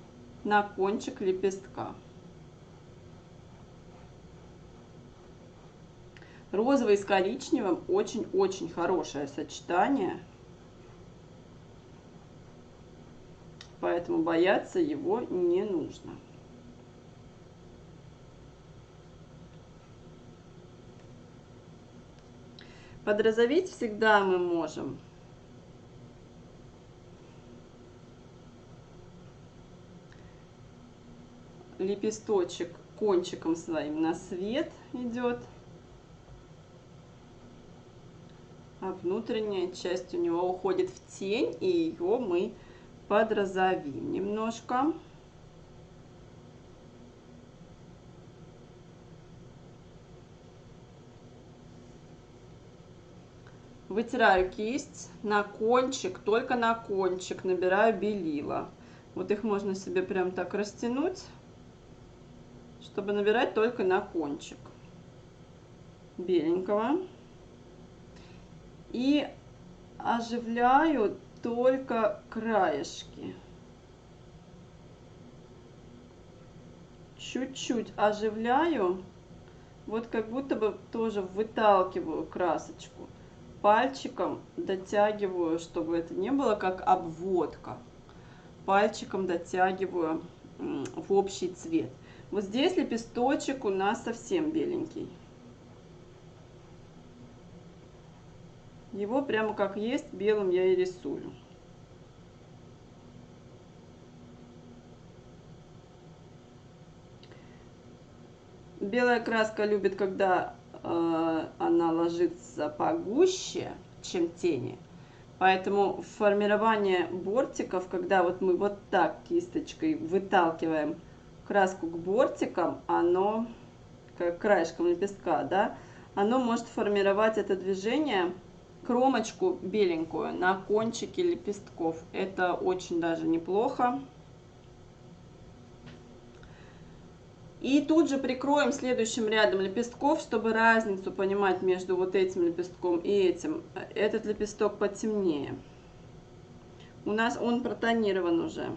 на кончик лепестка. Розовый с коричневым очень-очень хорошее сочетание, поэтому бояться его не нужно. Подрозоветь всегда мы можем. Лепесточек кончиком своим на свет идет, а внутренняя часть у него уходит в тень, и ее мы подрозовим немножко. Вытираю кисть на кончик, только на кончик набираю белила. Вот их можно себе прям так растянуть, чтобы набирать только на кончик беленького. И оживляю только краешки. Чуть-чуть оживляю, вот как будто бы тоже выталкиваю красочку. Пальчиком дотягиваю, чтобы это не было как обводка. Пальчиком дотягиваю в общий цвет. Вот здесь лепесточек у нас совсем беленький. Его прямо как есть белым я и рисую. Белая краска любит, когда она ложится погуще, чем тени. Поэтому формирование бортиков, когда вот мы вот так кисточкой выталкиваем краску к бортикам, оно, как краешком лепестка, да, оно может формировать это движение, кромочку беленькую на кончике лепестков. Это очень даже неплохо. И тут же прикроем следующим рядом лепестков, чтобы разницу понимать между вот этим лепестком и этим. Этот лепесток потемнее. У нас он протонирован уже.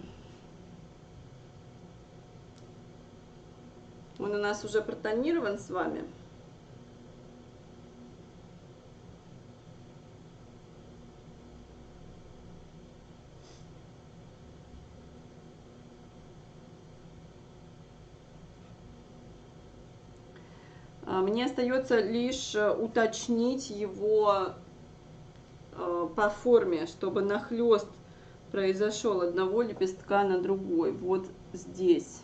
Он у нас уже протонирован с вами. Мне остается лишь уточнить его по форме, чтобы нахлест произошел одного лепестка на другой. Вот здесь.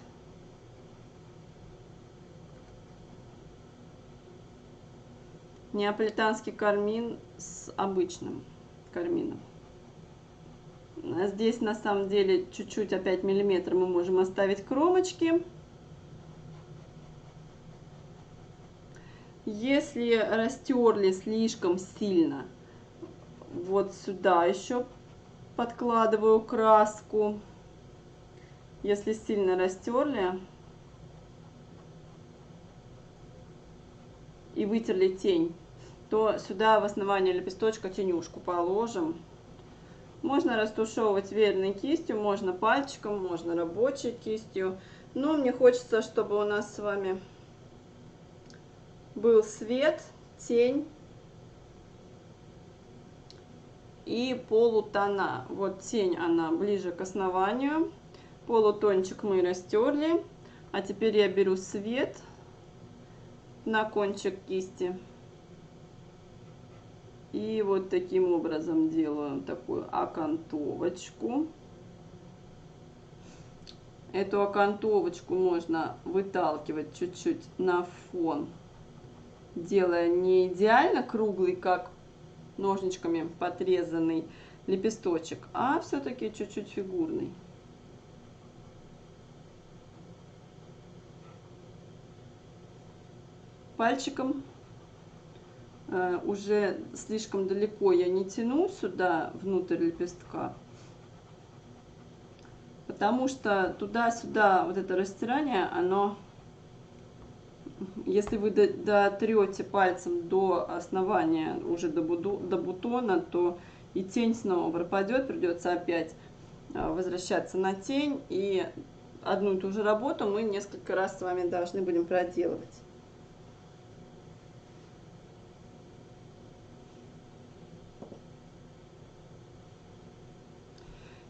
Неаполитанский кармин с обычным кармином. Здесь на самом деле чуть-чуть опять миллиметр мы можем оставить кромочки. Если растерли слишком сильно, вот сюда еще подкладываю краску. Если сильно растерли и вытерли тень, то сюда в основание лепесточка тенюшку положим. Можно растушевывать верной кистью, можно пальчиком, можно рабочей кистью. Но мне хочется, чтобы у нас с вами был свет, тень и полутона. Вот тень, она ближе к основанию. Полутончик мы растерли. А теперь я беру свет на кончик кисти. И вот таким образом делаю такую окантовочку. Эту окантовочку можно выталкивать чуть-чуть на фон, делая не идеально круглый, как ножничками подрезанный лепесточек, а все-таки чуть-чуть фигурный. Пальчиком уже слишком далеко я не тяну сюда, внутрь лепестка, потому что туда-сюда вот это растирание, оно, если вы дотрете пальцем до основания, уже до бутона, то и тень снова пропадет, придется опять возвращаться на тень, и одну и ту же работу мы несколько раз с вами должны будем проделывать.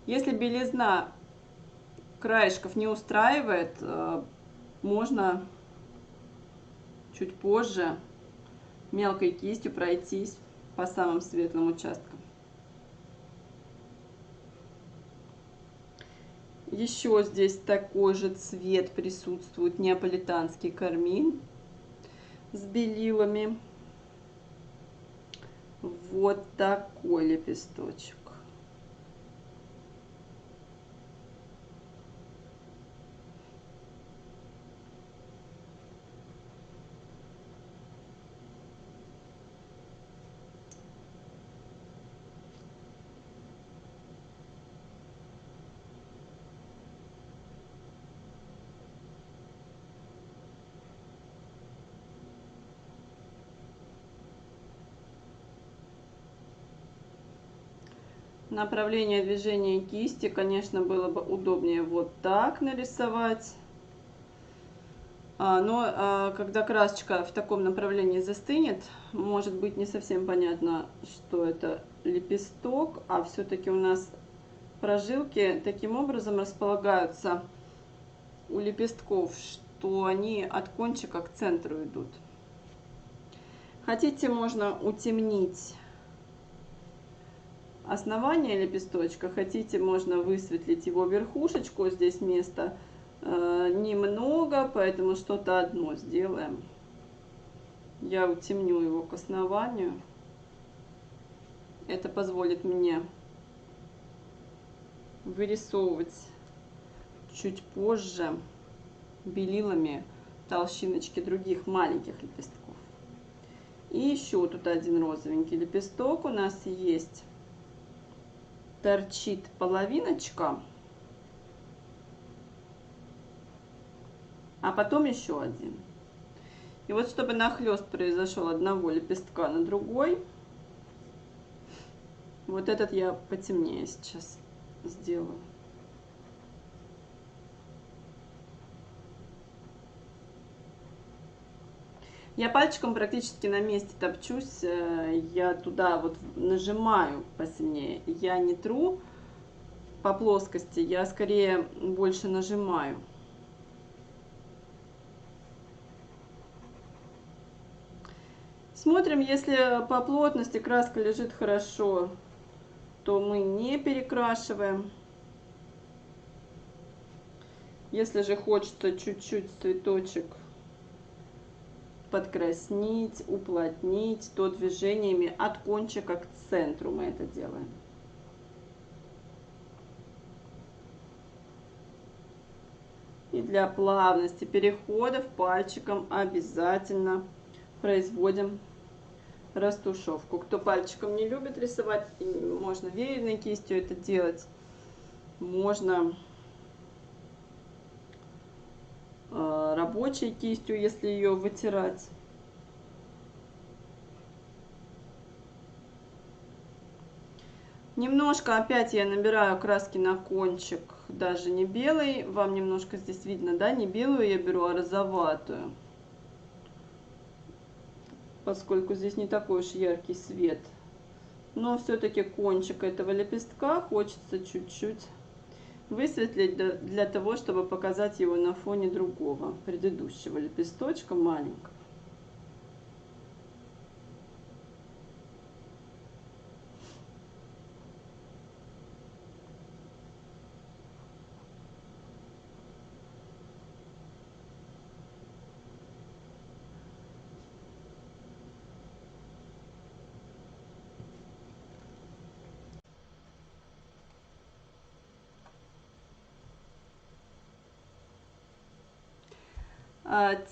Если белизна краешков не устраивает, можно чуть позже мелкой кистью пройтись по самым светлым участкам. Еще здесь такой же цвет присутствует, неаполитанский кармин с белилами. Вот такой лепесточек. Направление движения кисти, конечно, было бы удобнее вот так нарисовать. Но когда красочка в таком направлении застынет, может быть не совсем понятно, что это лепесток, а все-таки у нас прожилки таким образом располагаются у лепестков, что они от кончика к центру идут. Хотите, можно утемнить основание лепесточка, хотите, можно высветлить его верхушечку. Здесь места немного, поэтому что-то одно сделаем. Я утемню его к основанию. Это позволит мне вырисовывать чуть позже белилами толщиночки других маленьких лепестков. И еще тут один розовенький лепесток у нас есть. Торчит половиночка, а потом еще один. И вот чтобы нахлест произошел одного лепестка на другой, вот этот я потемнее сейчас сделаю. Я пальчиком практически на месте топчусь, я туда вот нажимаю посильнее. Я не тру по плоскости, я скорее больше нажимаю. Смотрим, если по плотности краска лежит хорошо, то мы не перекрашиваем. Если же хочется чуть-чуть цветочек подкраснить, уплотнить, то движениями от кончика к центру мы это делаем. И для плавности переходов пальчиком обязательно производим растушевку. Кто пальчиком не любит рисовать, можно веерной кистью это делать, можно рабочей кистью, если ее вытирать. Немножко опять я набираю краски на кончик, даже не белый, вам немножко здесь видно, да, не белую я беру, а розоватую, поскольку здесь не такой уж яркий свет. Но все-таки кончик этого лепестка хочется чуть-чуть высветлить для того, чтобы показать его на фоне другого, предыдущего лепесточка маленького.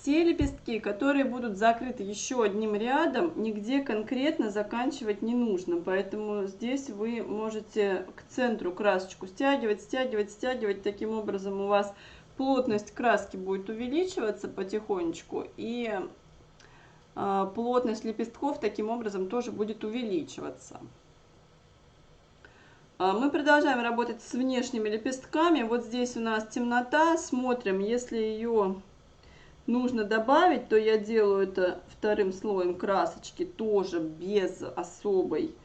Те лепестки, которые будут закрыты еще одним рядом, нигде конкретно заканчивать не нужно. Поэтому здесь вы можете к центру красочку стягивать, стягивать, стягивать. Таким образом у вас плотность краски будет увеличиваться потихонечку. И плотность лепестков таким образом тоже будет увеличиваться. Мы продолжаем работать с внешними лепестками. Вот здесь у нас темнота. Смотрим, если ее нужно добавить, то я делаю это вторым слоем красочки, тоже без особого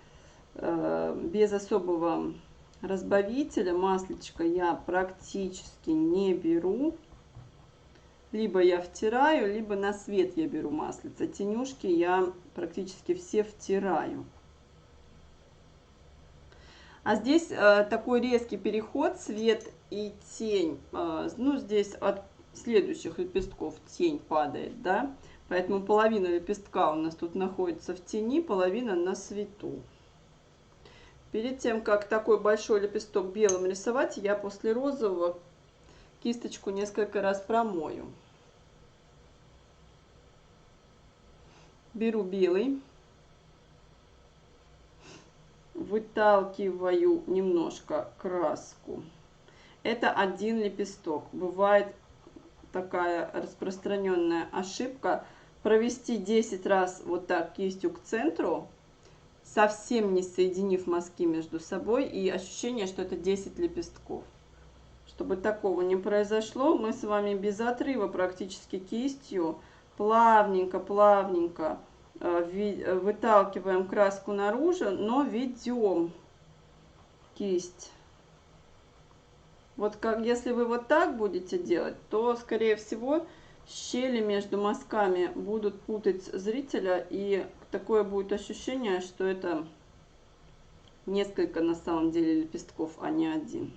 разбавителя. Маслечко я практически не беру. Либо я втираю, либо на свет я беру маслица. Тенюшки я практически все втираю. А здесь такой резкий переход, свет и тень. Ну, здесь от следующих лепестков тень падает, да? Поэтому половина лепестка у нас тут находится в тени, половина на свету. Перед тем, как такой большой лепесток белым рисовать, я после розового кисточку несколько раз промою. Беру белый, выталкиваю немножко краску. Это один лепесток. Бывает такая распространенная ошибка провести 10 раз вот так кистью к центру, совсем не соединив мазки между собой, и ощущение, что это 10 лепестков. Чтобы такого не произошло, мы с вами без отрыва практически кистью плавненько выталкиваем краску наружу, но ведем кисть. Вот как, если вы вот так будете делать, то, скорее всего, щели между мазками будут путать зрителя, и такое будет ощущение, что это несколько на самом деле лепестков, а не один.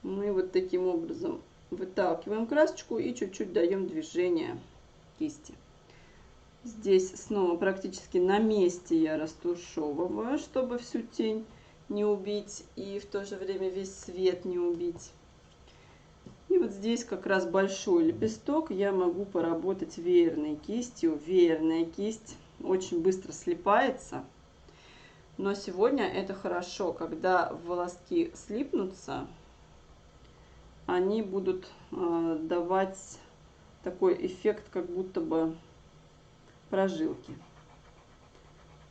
Мы вот таким образом выталкиваем красочку и чуть-чуть даем движение кисти. Здесь снова практически на месте я растушевываю, чтобы всю тень не убить и в то же время весь свет не убить. И вот здесь как раз большой лепесток я могу поработать веерной кистью. Веерная кисть очень быстро слипается, но сегодня это хорошо, когда волоски слипнутся, они будут давать такой эффект, как будто бы прожилки.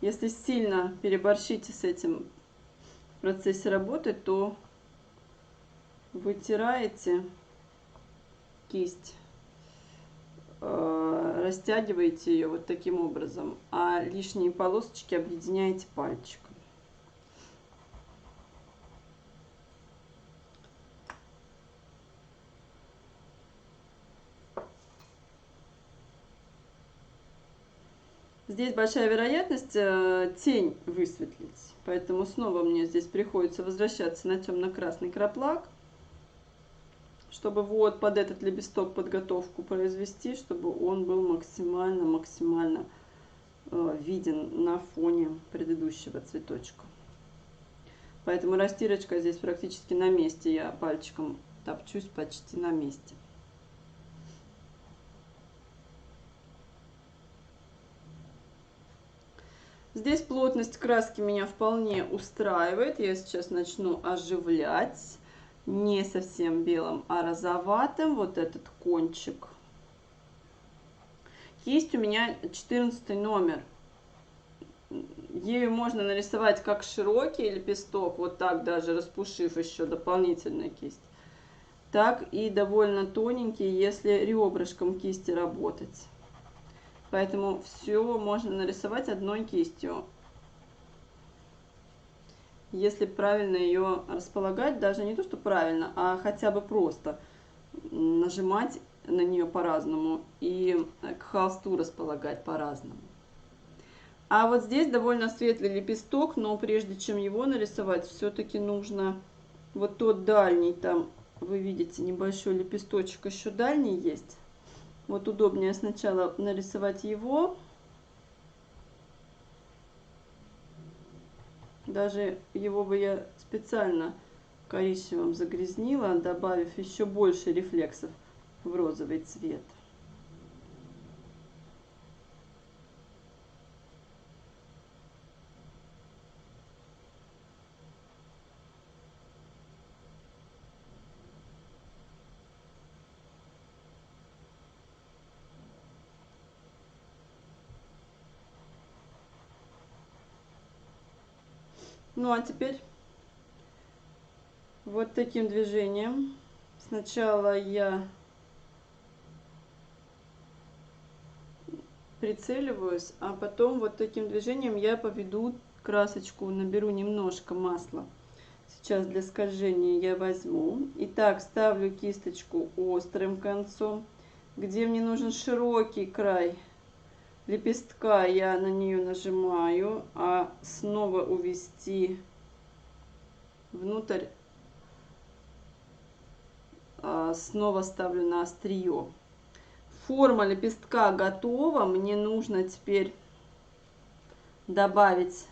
Если сильно переборщите с этим в процессе работы, то вытираете кисть, растягиваете ее вот таким образом, а лишние полосочки объединяете пальчиком. Здесь большая вероятность тень высветлить, поэтому снова мне здесь приходится возвращаться на темно-красный краплак, чтобы вот под этот лепесток подготовку произвести, чтобы он был максимально виден на фоне предыдущего цветочка. Поэтому растирочка здесь практически на месте, я пальчиком топчусь почти на месте. Здесь плотность краски меня вполне устраивает. Я сейчас начну оживлять. Не совсем белым, а розоватым. Вот этот кончик. Кисть у меня 14 номер. Ею можно нарисовать как широкий лепесток, вот так даже распушив еще дополнительно кисть, так и довольно тоненький, если ребрышком кисти работать. Поэтому все можно нарисовать одной кистью. Если правильно ее располагать, даже не то, что правильно, а хотя бы просто нажимать на нее по-разному и к холсту располагать по-разному. А вот здесь довольно светлый лепесток, но прежде чем его нарисовать, все-таки нужно вот тот дальний, там вы видите небольшой лепесточек еще дальний есть. Вот удобнее сначала нарисовать его. Даже его бы я специально коричневым загрязнила, добавив еще больше рефлексов в розовый цвет. Ну а теперь вот таким движением. Сначала я прицеливаюсь, а потом вот таким движением я поведу красочку, наберу немножко масла. Сейчас для скольжения я возьму. Итак, ставлю кисточку острым концом, где мне нужен широкий край лепестка, я на нее нажимаю, а снова увести внутрь, снова ставлю на острие. Форма лепестка готова. Мне нужно теперь добавить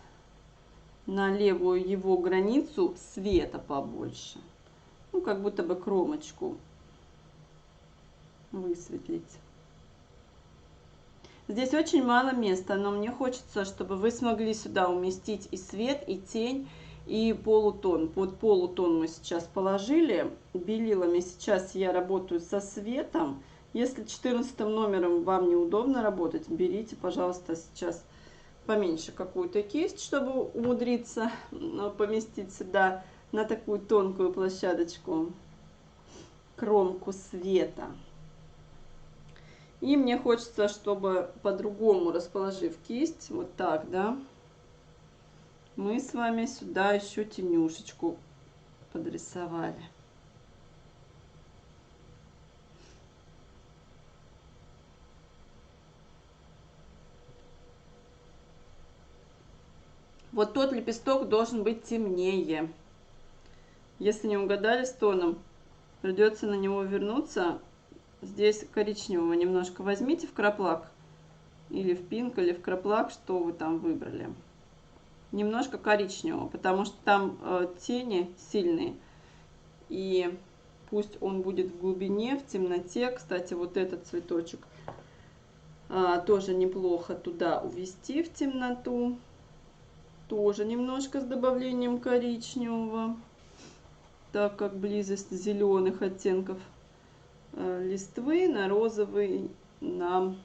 на левую его границу света побольше. Ну, как будто бы кромочку высветлить. Здесь очень мало места, но мне хочется, чтобы вы смогли сюда уместить и свет, и тень, и полутон. Под полутон мы сейчас положили белилами. Сейчас я работаю со светом. Если 14 номером вам неудобно работать, берите, пожалуйста, сейчас поменьше какую-то кисть, чтобы умудриться поместить сюда на такую тонкую площадочку кромку света. И мне хочется, чтобы по-другому, расположив кисть, вот так, да, мы с вами сюда еще тенюшечку подрисовали. Вот тот лепесток должен быть темнее. Если не угадали с тоном, придется на него вернуться. Здесь коричневого немножко возьмите в краплак, или в пинк, или в краплак, что вы там выбрали. Немножко коричневого, потому что там тени сильные. И пусть он будет в глубине, в темноте. Кстати, вот этот цветочек тоже неплохо туда увести в темноту. Тоже немножко с добавлением коричневого, так как близость зеленых оттенков листвы на розовый нам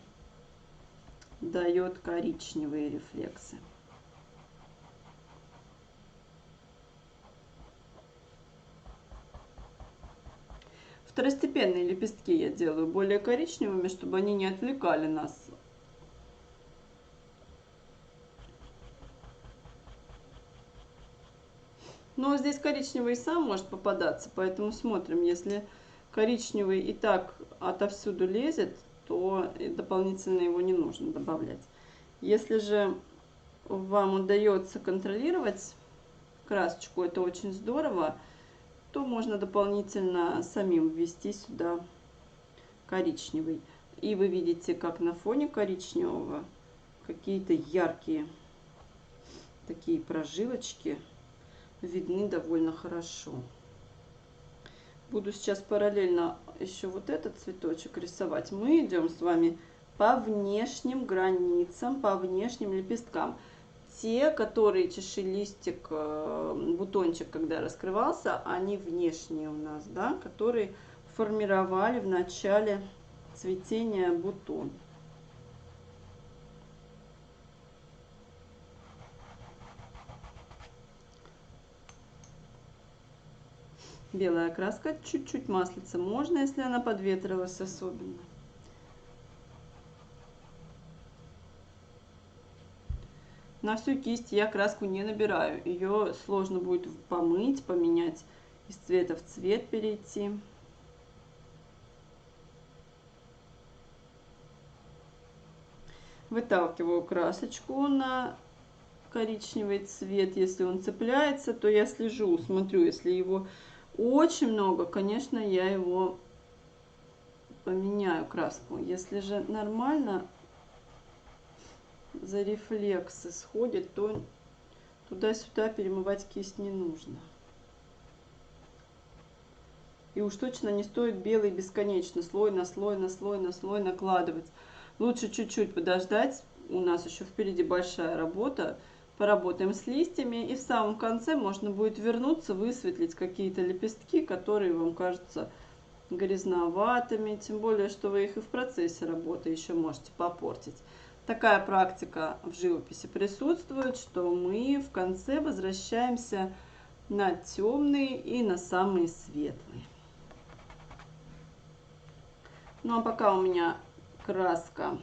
дает коричневые рефлексы. Второстепенные лепестки я делаю более коричневыми, чтобы они не отвлекали нас. Но здесь коричневый сам может попадаться, поэтому смотрим. Если коричневый и так отовсюду лезет, то дополнительно его не нужно добавлять. Если же вам удается контролировать красочку, это очень здорово, то можно дополнительно самим ввести сюда коричневый. И вы видите, как на фоне коричневого какие-то яркие такие прожилочки видны довольно хорошо. Буду сейчас параллельно еще вот этот цветочек рисовать. Мы идем с вами по внешним границам, по внешним лепесткам. Те, которые чашелистик, бутончик, когда раскрывался, они внешние у нас, да, которые формировали в начале цветения бутон. Белая краска, чуть-чуть маслица можно, если она подветрилась особенно. На всю кисть я краску не набираю. Ее сложно будет помыть, поменять, из цвета в цвет перейти. Выталкиваю красочку на коричневый цвет. Если он цепляется, то я слежу, смотрю. Если его очень много, конечно, я его поменяю краску. Если же нормально за рефлексы сходит, то туда-сюда перемывать кисть не нужно. И уж точно не стоит белый бесконечно слой на слой, на слой, на слой накладывать. Лучше чуть-чуть подождать. У нас еще впереди большая работа. Поработаем с листьями. И в самом конце можно будет вернуться, высветлить какие-то лепестки, которые вам кажутся грязноватыми. Тем более, что вы их и в процессе работы еще можете попортить. такая практика в живописи присутствует, что мы в конце возвращаемся на темные и на самые светлые. Ну а пока у меня краска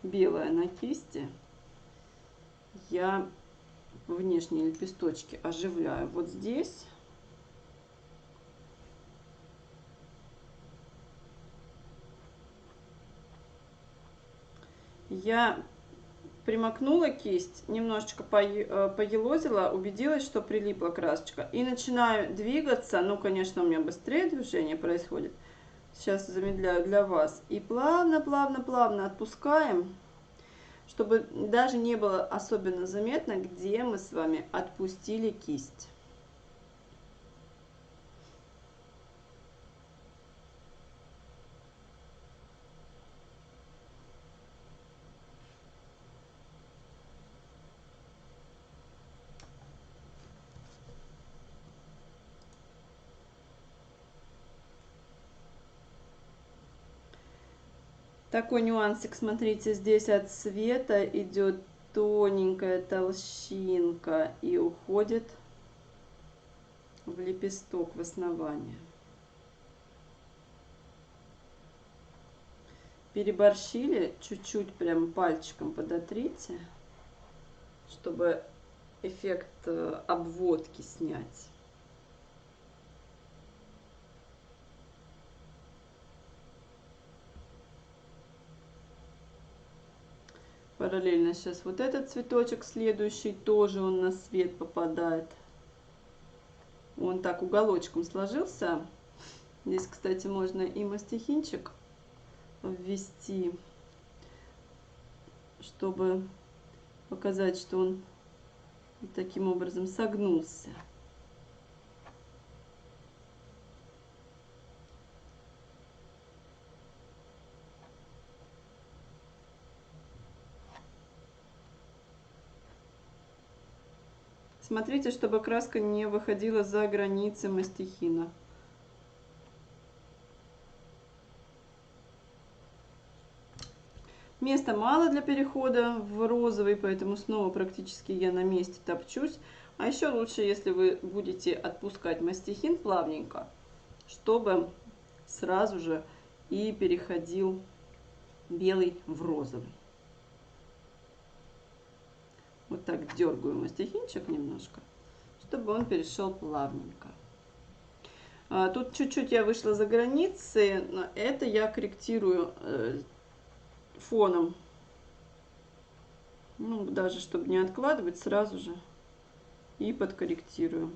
белая на кисти, я внешние лепесточки оживляю вот здесь. Я примакнула кисть, немножечко поелозила, убедилась, что прилипла красочка. И начинаю двигаться, ну, конечно, у меня быстрее движение происходит. Сейчас замедляю для вас. И плавно, плавно, плавно отпускаем, чтобы даже не было особенно заметно, где мы с вами отпустили кисть. Такой нюансик, смотрите, здесь от цвета идет тоненькая толщинка и уходит в лепесток, в основание. Переборщили, чуть-чуть прям пальчиком подотрите, чтобы эффект обводки снять. Параллельно сейчас вот этот цветочек следующий, тоже он на свет попадает. Он так уголочком сложился. Здесь, кстати, можно и мастихинчик ввести, чтобы показать, что он таким образом согнулся. Смотрите, чтобы краска не выходила за границы мастихина. Места мало для перехода в розовый, поэтому снова практически я на месте топчусь. А еще лучше, если вы будете отпускать мастихин плавненько, чтобы сразу же и переходил белый в розовый. Вот так дергаю мастихинчик немножко, чтобы он перешел плавненько. Тут чуть-чуть я вышла за границы, но это я корректирую фоном. Ну, даже чтобы не откладывать, сразу же и подкорректирую.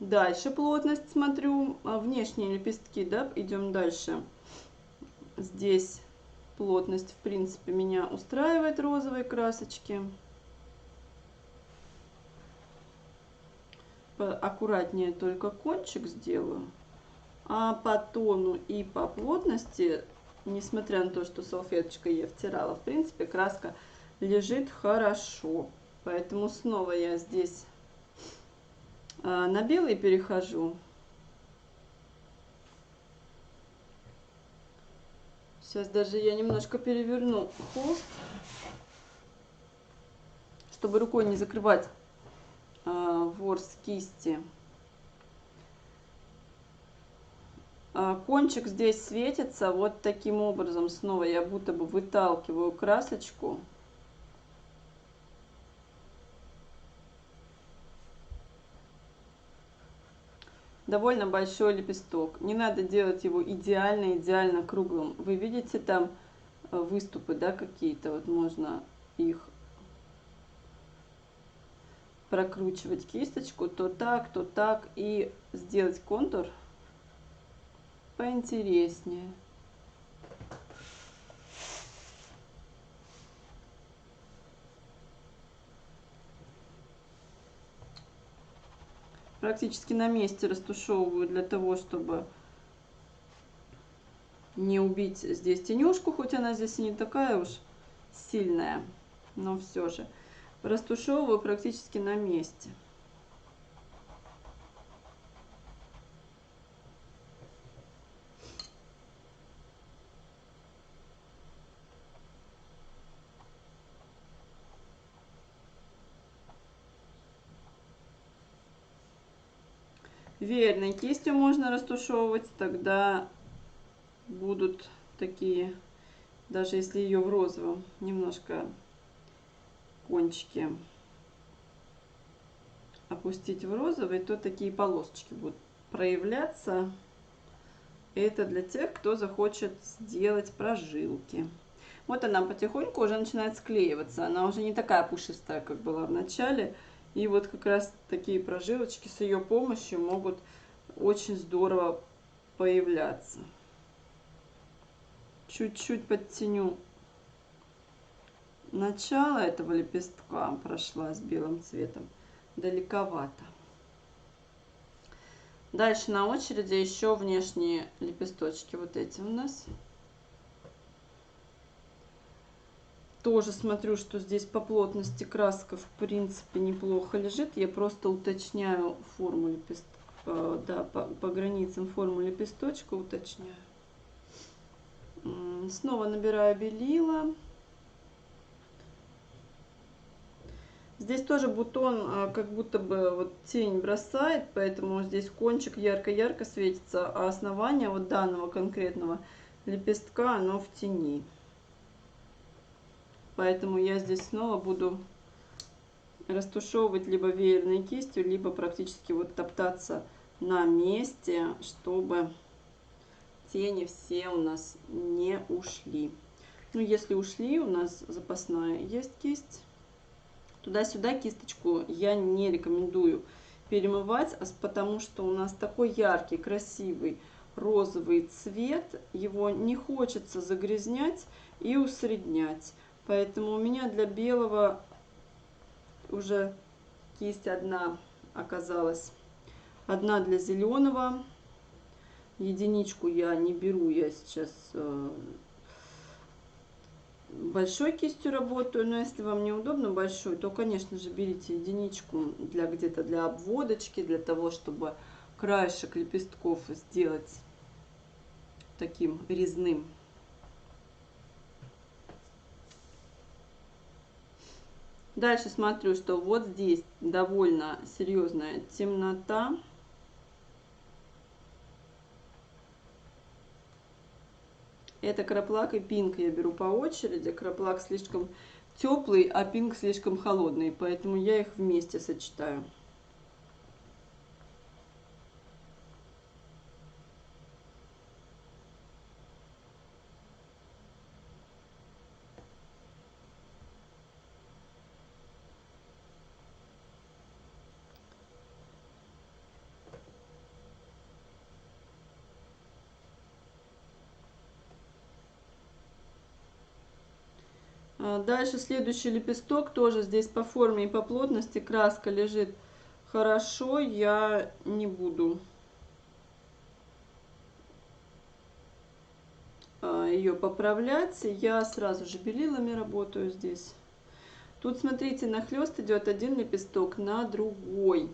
Дальше плотность смотрю, внешние лепестки, да, идем дальше. Здесь плотность, в принципе, меня устраивает розовой красочки. Аккуратнее только кончик сделаю. А по тону и по плотности, несмотря на то, что салфеточкой я втирала, в принципе, краска лежит хорошо. Поэтому снова я здесь на белый перехожу. Сейчас даже я немножко переверну холст, чтобы рукой не закрывать ворс кисти. Кончик здесь светится вот таким образом. Снова я будто бы выталкиваю красочку. Довольно большой лепесток. Не надо делать его идеально круглым. Вы видите там выступы, да, какие-то? Вот можно их прокручивать кисточку то так и сделать контур поинтереснее. Практически на месте растушевываю для того, чтобы не убить здесь тенюшку, хоть она здесь и не такая уж сильная, но все же растушевываю практически на месте. Веерной кистью можно растушевывать, тогда будут такие, даже если ее в розовом, немножко кончики опустить в розовый, то такие полосочки будут проявляться. Это для тех, кто захочет сделать прожилки. Вот она потихоньку уже начинает склеиваться. Она уже не такая пушистая, как была в начале. И вот как раз такие прожилочки с ее помощью могут очень здорово появляться. Чуть-чуть подтяню начало этого лепестка, прошла с белым цветом. Далековато. Дальше на очереди еще внешние лепесточки. Вот эти у нас. Тоже смотрю, что здесь по плотности краска в принципе неплохо лежит. Я просто уточняю форму лепестка, да, по границам форму лепесточка уточняю. Снова набираю белила. Здесь тоже бутон как будто бы вот тень бросает, поэтому здесь кончик ярко-ярко светится, а основание вот данного конкретного лепестка, оно в тени. Поэтому я здесь снова буду растушевывать либо веерной кистью, либо практически вот топтаться на месте, чтобы тени все у нас не ушли. Ну, если ушли, у нас запасная есть кисть. Туда-сюда кисточку я не рекомендую перемывать, потому что у нас такой яркий, красивый розовый цвет. Его не хочется загрязнять и усреднять. Поэтому у меня для белого уже кисть одна оказалась. Одна для зеленого. Единичку я не беру, я сейчас большой кистью работаю, но если вам неудобно большой, то, конечно же, берите единичку для где-то для обводочки, для того, чтобы краешек лепестков сделать таким резным. Дальше смотрю, что вот здесь довольно серьезная темнота. Это краплак и пинк я беру по очереди. Краплак слишком теплый, а пинк слишком холодный, поэтому я их вместе сочетаю. Дальше следующий лепесток, тоже здесь по форме и по плотности краска лежит хорошо, я не буду ее поправлять, я сразу же белилами работаю здесь. Тут, смотрите, нахлест идет один лепесток на другой.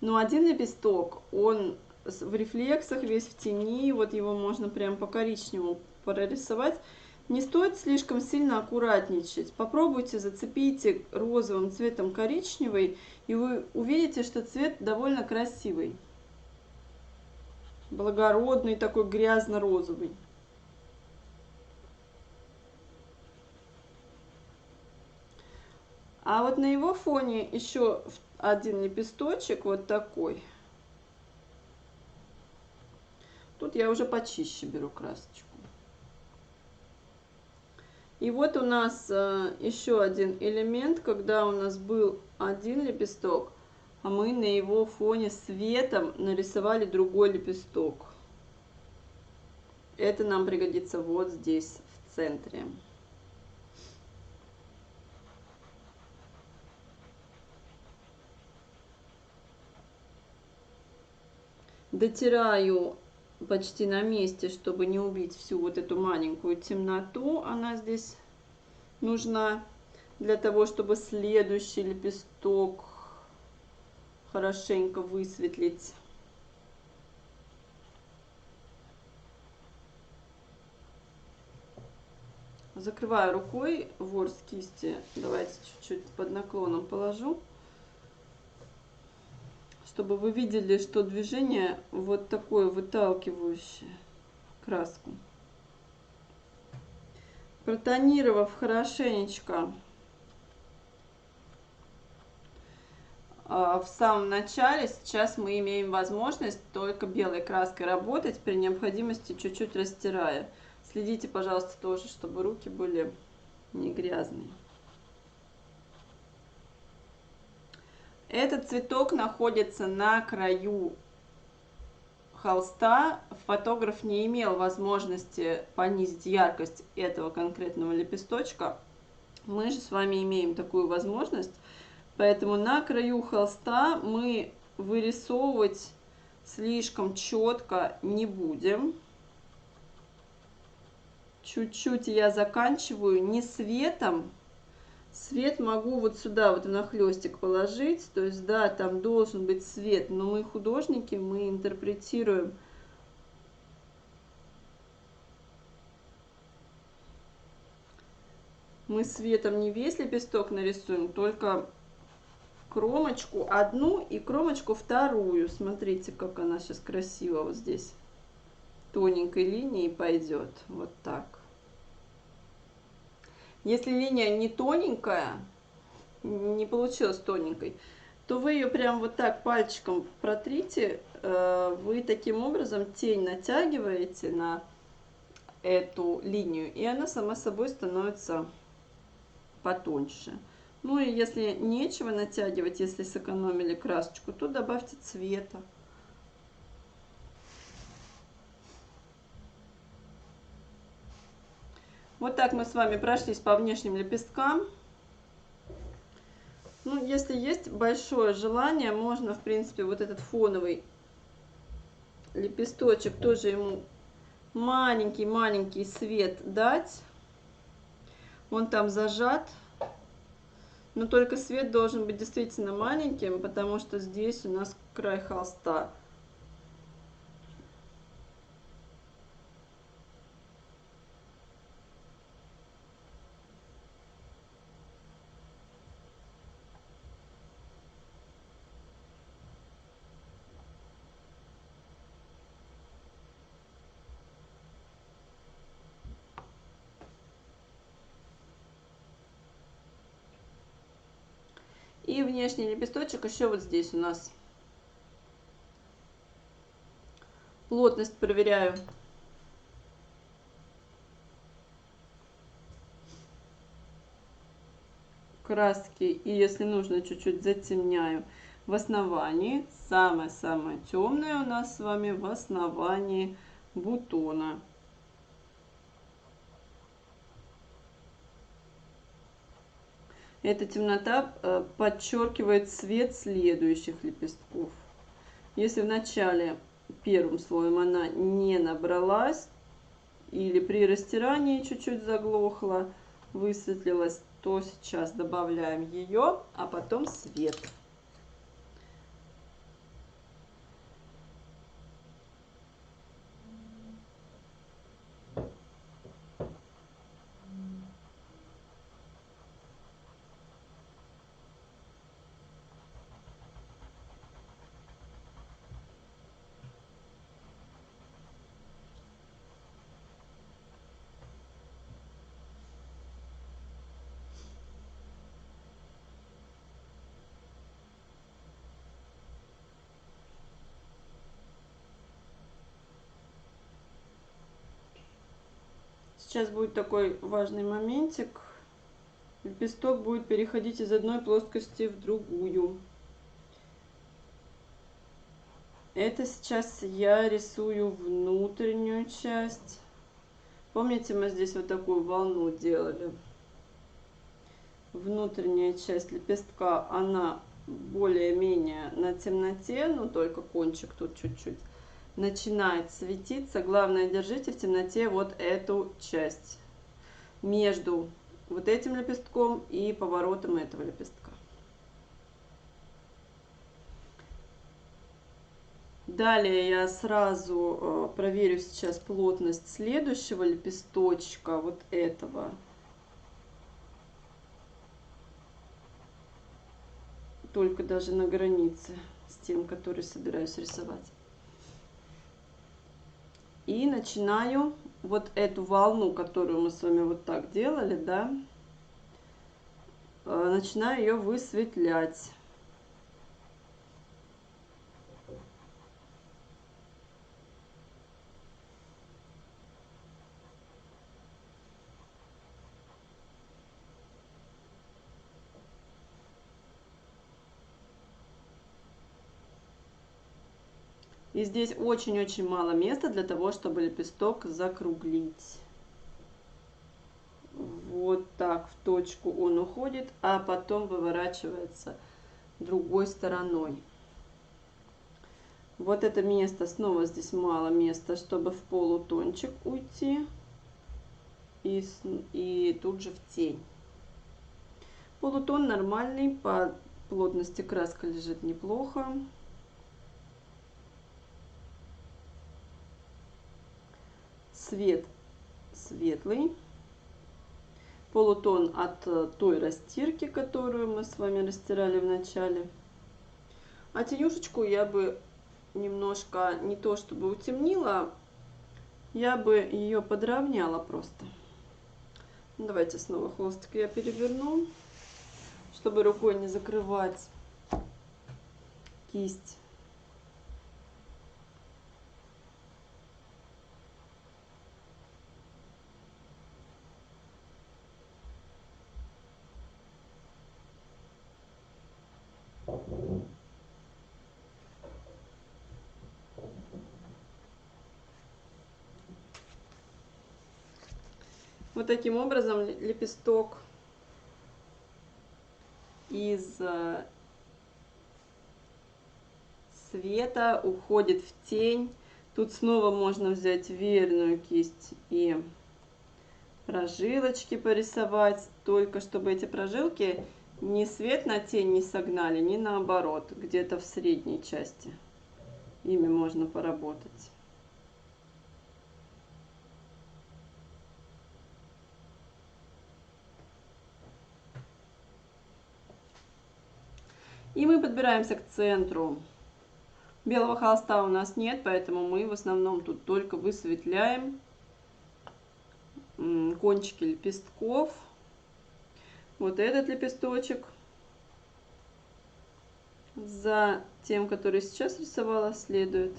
Но один лепесток, он в рефлексах, весь в тени, вот его можно прям по коричневому прорисовать. Не стоит слишком сильно аккуратничать. Попробуйте, зацепите розовым цветом коричневый, и вы увидите, что цвет довольно красивый. Благородный, такой грязно-розовый. А вот на его фоне еще один лепесточек вот такой. Тут я уже почище беру красочку. И вот у нас еще один элемент, когда у нас был один лепесток, а мы на его фоне светом нарисовали другой лепесток. Это нам пригодится вот здесь, в центре. Дотираю почти на месте, чтобы не убить всю вот эту маленькую темноту. Она здесь нужна для того, чтобы следующий лепесток хорошенько высветлить. Закрываю рукой ворс кисти. Давайте чуть-чуть под наклоном положу. чтобы вы видели, что движение вот такое выталкивающее краску. Протонировав хорошенечко в самом начале, сейчас мы имеем возможность только белой краской работать, при необходимости чуть-чуть растирая. Следите, пожалуйста, тоже, чтобы руки были не грязные. Этот цветок находится на краю холста. Фотограф не имел возможности понизить яркость этого конкретного лепесточка. Мы же с вами имеем такую возможность. Поэтому на краю холста мы вырисовывать слишком четко не будем. Чуть-чуть я заканчиваю не светом. Свет могу вот сюда вот нахлестик положить. То есть, да, там должен быть свет, но мы художники, мы интерпретируем. Мы светом не весь лепесток нарисуем, только кромочку одну и кромочку вторую. Смотрите, как она сейчас красиво вот здесь тоненькой линией пойдет. Вот так. Если линия не тоненькая, не получилась тоненькой, то вы ее прям вот так пальчиком протрите. Вы таким образом тень натягиваете на эту линию, и она сама собой становится потоньше. Ну и если нечего натягивать, если сэкономили красочку, то добавьте цвета. Вот так мы с вами прошлись по внешним лепесткам. Ну, если есть большое желание, можно, в принципе, вот этот фоновый лепесточек тоже ему маленький-маленький свет дать. Он там зажат. Но только свет должен быть действительно маленьким, потому что здесь у нас край холста. И внешний лепесточек еще вот здесь у нас. Плотность проверяю. Краски, и если нужно, чуть-чуть затемняю в основании. Самое-самое темное у нас с вами в основании бутона. Эта темнота подчеркивает цвет следующих лепестков. Если в начале первым слоем она не набралась или при растирании чуть-чуть заглохла, высветлилась, то сейчас добавляем ее, а потом свет. Сейчас будет такой важный моментик. Лепесток будет переходить из одной плоскости в другую. Это сейчас я рисую внутреннюю часть. Помните, мы здесь вот такую волну делали? Внутренняя часть лепестка, она более-менее на темноте, но только кончик тут чуть-чуть начинает светиться. Главное, держите в темноте вот эту часть между вот этим лепестком и поворотом этого лепестка. Далее я сразу проверю сейчас плотность следующего лепесточка, вот этого. только даже на границе с тем, который собираюсь рисовать. И начинаю вот эту волну, которую мы с вами вот так делали, да, начинаю ее высветлять. И здесь очень-очень мало места для того, чтобы лепесток закруглить. Вот так в точку он уходит, а потом выворачивается другой стороной. Вот это место, снова здесь мало места, чтобы в полутончик уйти. И тут же в тень. Полутон нормальный, по плотности краска лежит неплохо. Цвет светлый. Полутон от той растирки, которую мы с вами растирали в начале. А тенюшечку я бы немножко, не то чтобы утемнила, я бы ее подровняла просто. Давайте снова холстик я переверну, чтобы рукой не закрывать кисть. Вот таким образом лепесток из света уходит в тень. Тут снова можно взять веерную кисть и прожилочки порисовать, только чтобы эти прожилки ни свет на тень не согнали, ни наоборот, где-то в средней части. Ими можно поработать. И мы подбираемся к центру. Белого холста у нас нет, поэтому мы в основном тут только высветляем кончики лепестков. Вот этот лепесточек за тем, который сейчас рисовала, следует.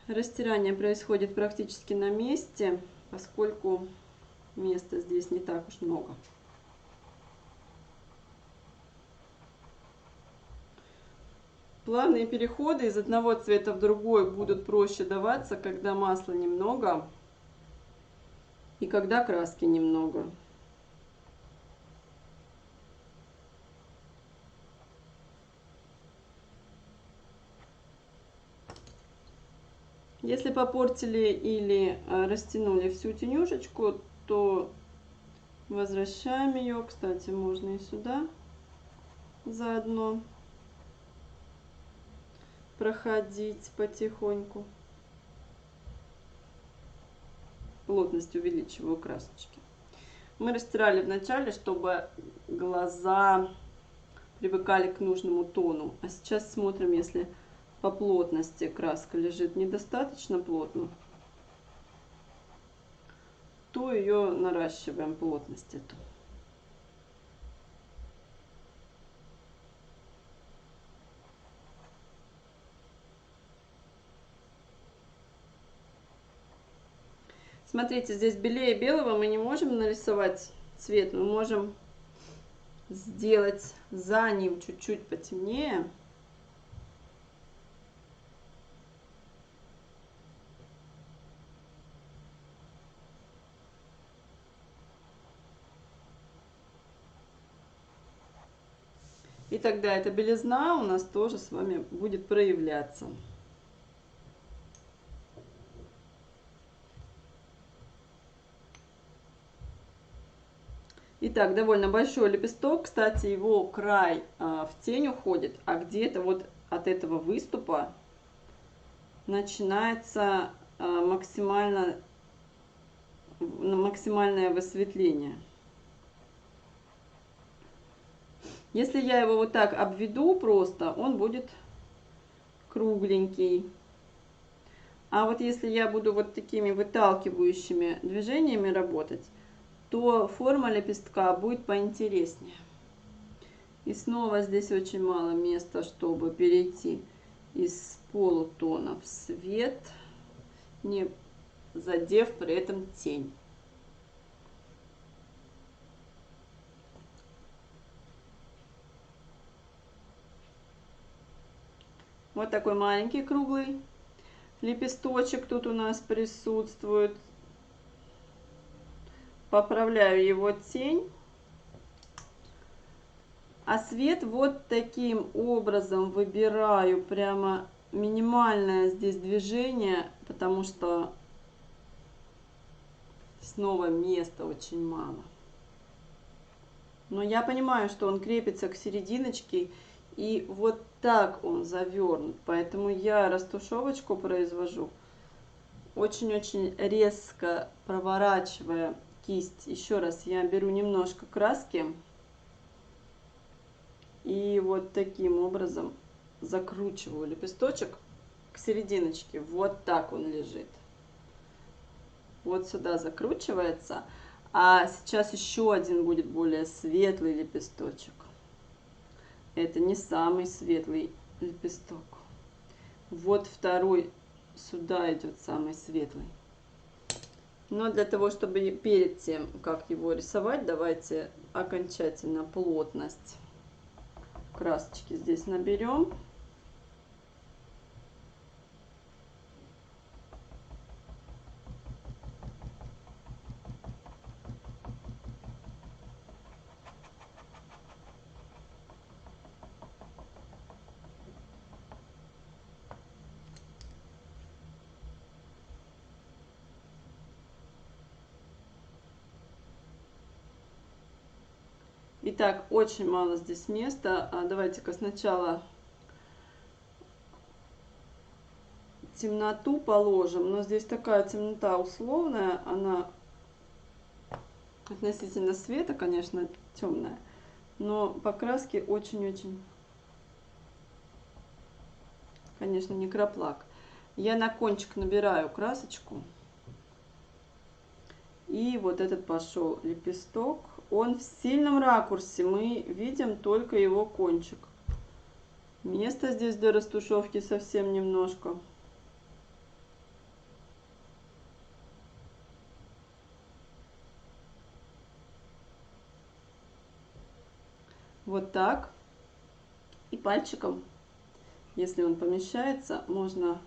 Растирание происходит практически на месте, поскольку места здесь не так уж много. Плавные переходы из одного цвета в другой будут проще даваться, когда масла немного и когда краски немного. Если попортили или растянули всю тенюшечку, то возвращаем ее. Кстати, можно и сюда заодно проходить потихоньку. Плотность увеличиваю красочки. Мы растирали в начале, чтобы глаза привыкали к нужному тону. А сейчас смотрим, если по плотности краска лежит недостаточно плотно, то ее наращиваем, плотность эту. Смотрите, здесь белее белого мы не можем нарисовать цвет, мы можем сделать за ним чуть-чуть потемнее. И тогда эта белизна у нас тоже с вами будет проявляться. Итак, довольно большой лепесток. Кстати, его край в тень уходит, а где-то вот от этого выступа начинается максимальное высветление. Если я его вот так обведу просто, он будет кругленький. А вот если я буду вот такими выталкивающими движениями работать, то форма лепестка будет поинтереснее. И снова здесь очень мало места, чтобы перейти из полутона в свет, не задев при этом тень. Вот такой маленький круглый лепесточек тут у нас присутствует. Поправляю его тень. А свет вот таким образом выбираю, прямо минимальное здесь движение, потому что снова места очень мало. Но я понимаю, что он крепится к серединочке, и вот так он завернут. Поэтому я растушевочку произвожу, очень-очень резко проворачивая кисть. Еще раз я беру немножко краски и вот таким образом закручиваю лепесточек к серединочке. Вот так он лежит. Вот сюда закручивается. А сейчас еще один будет более светлый лепесточек. Это не самый светлый лепесток. Вот второй сюда идет самый светлый. Но для того, чтобы перед тем, как его рисовать, давайте окончательно плотность красочки здесь наберем. Итак, очень мало здесь места. Давайте-ка сначала темноту положим. Но здесь такая темнота условная. Она относительно света, конечно, темная. Но покраски очень-очень, конечно, микроплак. Я на кончик набираю красочку. И вот этот пошел лепесток. Он в сильном ракурсе. Мы видим только его кончик. Места здесь для растушевки совсем немножко. Вот так. И пальчиком, если он помещается, можно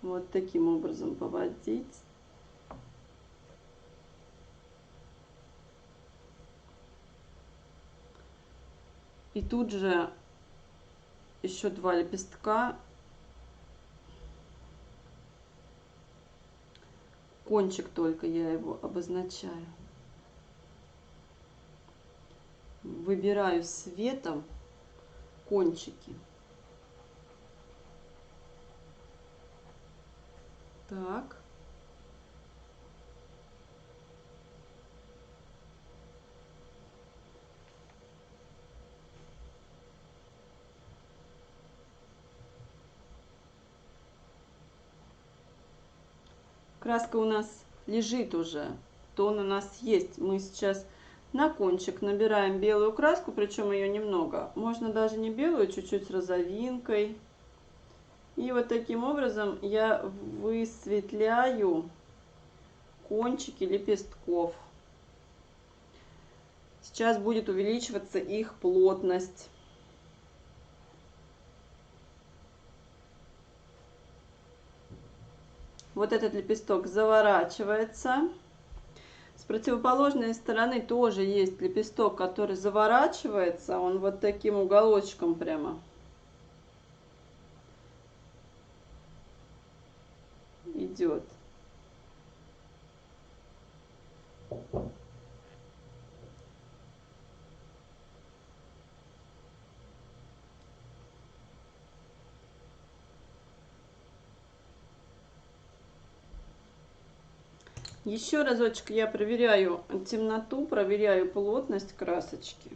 вот таким образом поводить. И тут же еще два лепестка. Кончик только я его обозначаю. Выбираю светом кончики. Так. Краска у нас лежит уже, тон у нас есть. Мы сейчас на кончик набираем белую краску, причем ее немного. Можно даже не белую, чуть-чуть с розовинкой. И вот таким образом я высветляю кончики лепестков. Сейчас будет увеличиваться их плотность. Вот этот лепесток заворачивается. С противоположной стороны тоже есть лепесток, который заворачивается. Он вот таким уголочком прямо идет. Еще разочек я проверяю темноту, проверяю плотность красочки.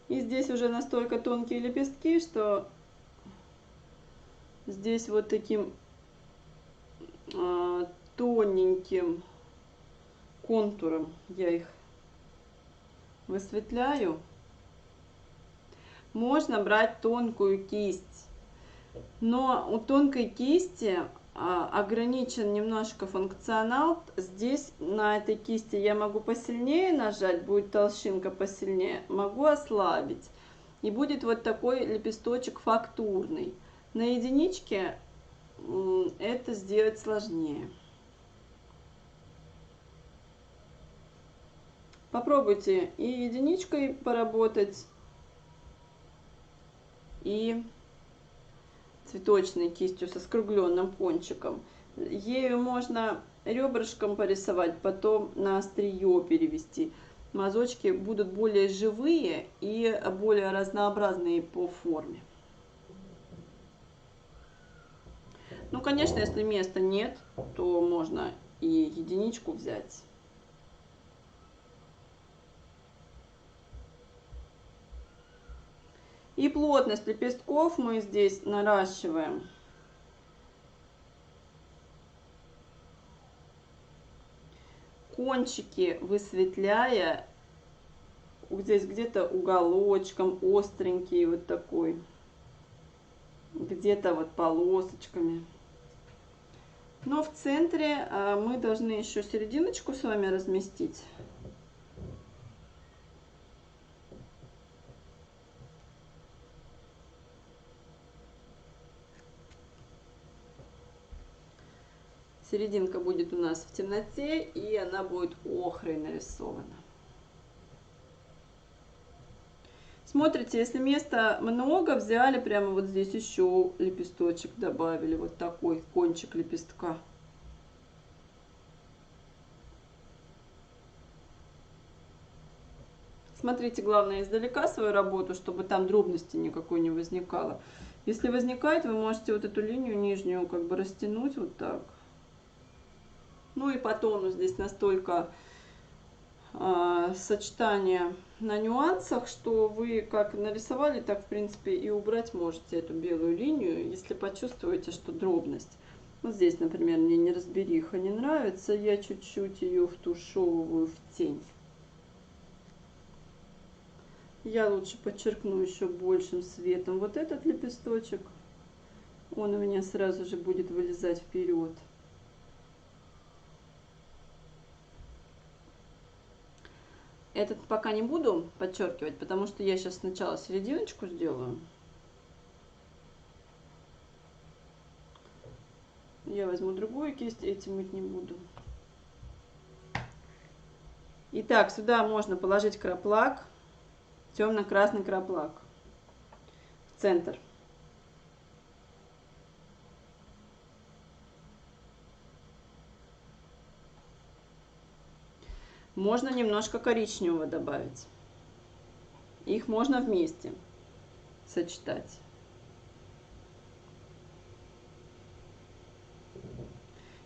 И здесь уже настолько тонкие лепестки, что здесь вот таким тоненьким контуром я их высветляю. Можно брать тонкую кисть, но у тонкой кисти ограничен немножко функционал. Здесь на этой кисти я могу посильнее нажать, будет толщинка посильнее, могу ослабить. И будет вот такой лепесточек фактурный. На единичке это сделать сложнее. Попробуйте и единичкой поработать, и цветочной кистью со скругленным кончиком. Ею можно ребрышком порисовать, потом на острие перевести. Мазочки будут более живые и более разнообразные по форме. Ну, конечно, если места нет, то можно и единичку взять. И плотность лепестков мы здесь наращиваем кончики, высветляя здесь где-то уголочком, остренький вот такой, где-то вот полосочками. Но в центре мы должны еще серединочку с вами разместить. Серединка будет у нас в темноте, и она будет охрой нарисована. Смотрите, если места много, взяли прямо вот здесь еще лепесточек добавили, вот такой кончик лепестка. Смотрите, главное, издалека свою работу, чтобы там дробности никакой не возникало. Если возникает, вы можете вот эту линию нижнюю как бы растянуть вот так. Ну и по тону здесь настолько сочетание на нюансах, что вы как нарисовали, так в принципе и убрать можете эту белую линию, если почувствуете, что дробность. Вот здесь, например, мне неразбериха не нравится, я чуть-чуть ее втушевываю в тень. Я лучше подчеркну еще большим светом вот этот лепесточек. Он у меня сразу же будет вылезать вперед. Этот пока не буду подчеркивать, потому что я сейчас сначала серединочку сделаю. Я возьму другую кисть, этим мыть не буду. Итак, сюда можно положить краплак, темно-красный краплак в центр. Можно немножко коричневого добавить. Их можно вместе сочетать.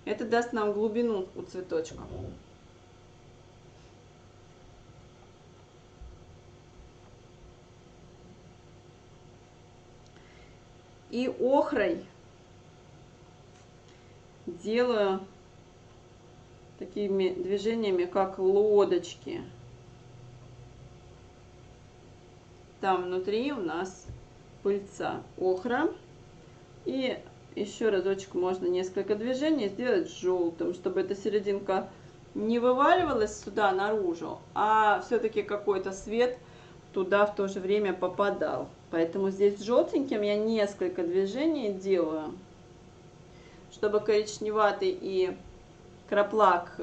Это даст нам глубину у цветочка. И охрой делаю такими движениями, как лодочки. Там внутри у нас пыльца охра. И еще разочек можно несколько движений сделать желтым, чтобы эта серединка не вываливалась сюда наружу, а все-таки какой-то свет туда в то же время попадал. Поэтому здесь желтеньким я несколько движений делаю, чтобы коричневатый и краплак,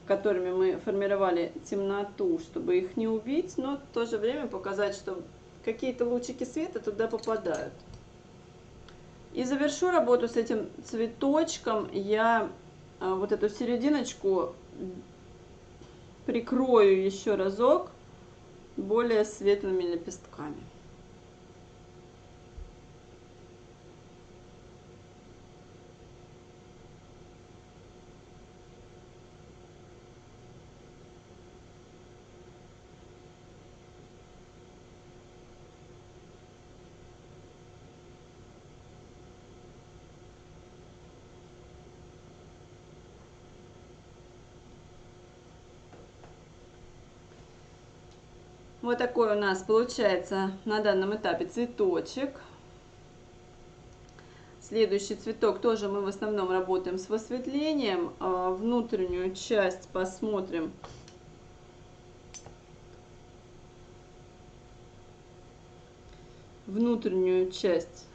которыми мы формировали темноту, чтобы их не убить, но в то же время показать, что какие-то лучики света туда попадают. И завершу работу с этим цветочком. Я вот эту серединочку прикрою еще разок более светлыми лепестками. Вот такой у нас получается на данном этапе цветочек. Следующий цветок тоже мы в основном работаем с высветлением. Внутреннюю часть посмотрим. Внутреннюю часть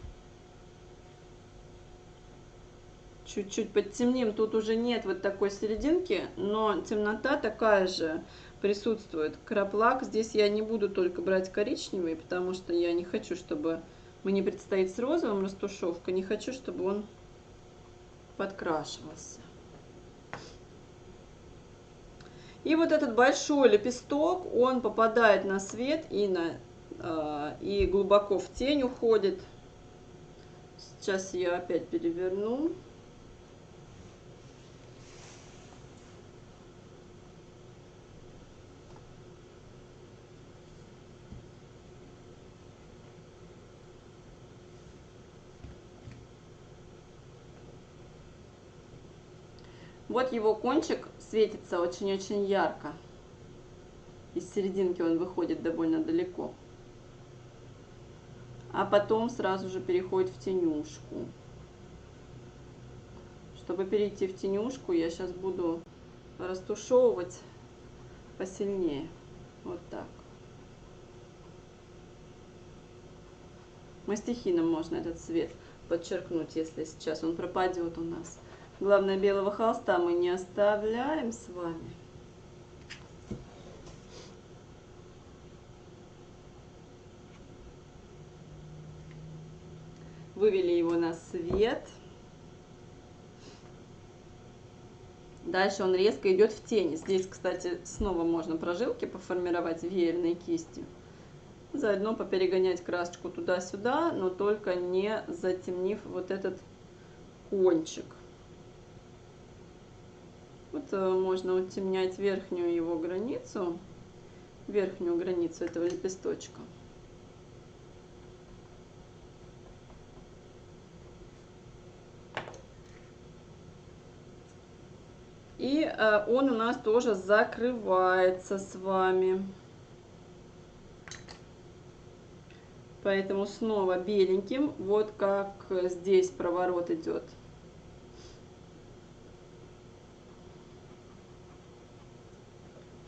чуть-чуть подтемним. Тут уже нет вот такой серединки, но темнота такая же присутствует. Краплак здесь я не буду только брать коричневый, потому что я не хочу, чтобы... Мне предстоит с розовым растушевка, не хочу, чтобы он подкрашивался. И вот этот большой лепесток, он попадает на свет и глубоко в тень уходит. Сейчас я опять переверну. Вот его кончик светится очень-очень ярко. Из серединки он выходит довольно далеко. А потом сразу же переходит в тенюшку. Чтобы перейти в тенюшку, я сейчас буду растушевывать посильнее. Вот так. Мастихином можно этот цвет подчеркнуть, если сейчас он пропадет у нас. Главное, белого холста мы не оставляем с вами. Вывели его на свет. Дальше он резко идет в тень. Здесь, кстати, снова можно прожилки поформировать веерной кистью. Заодно поперегонять красочку туда-сюда, но только не затемнив вот этот кончик. Вот можно утемнять верхнюю его границу, верхнюю границу этого лепесточка. И он у нас тоже закрывается с вами. Поэтому снова беленьким, вот как здесь проворот идет.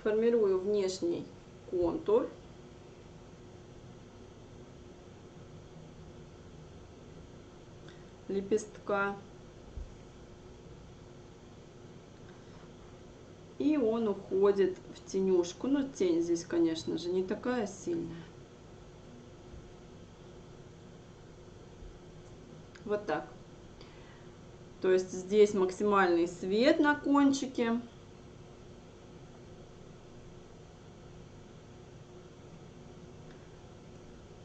Формирую внешний контур. Лепестка. И он уходит в тенюшку. Но тень здесь, конечно же, не такая сильная. Вот так. То есть здесь максимальный свет на кончике.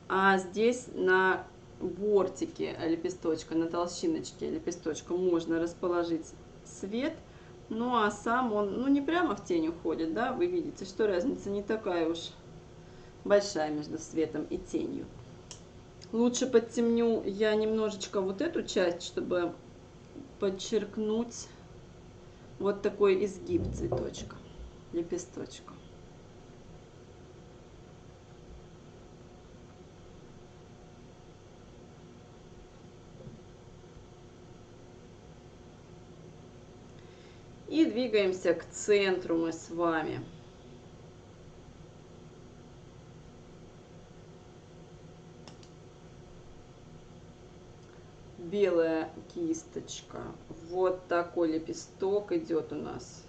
А здесь на бортике лепесточка, на толщиночке лепесточка можно расположить свет. Ну а сам он, ну не прямо в тень уходит, да, вы видите, что разница не такая уж большая между светом и тенью. Лучше подтемню я немножечко вот эту часть, чтобы подчеркнуть вот такой изгиб цветочка, лепесточка. И двигаемся к центру мы с вами. Белая кисточка. Вот такой лепесток идет у нас.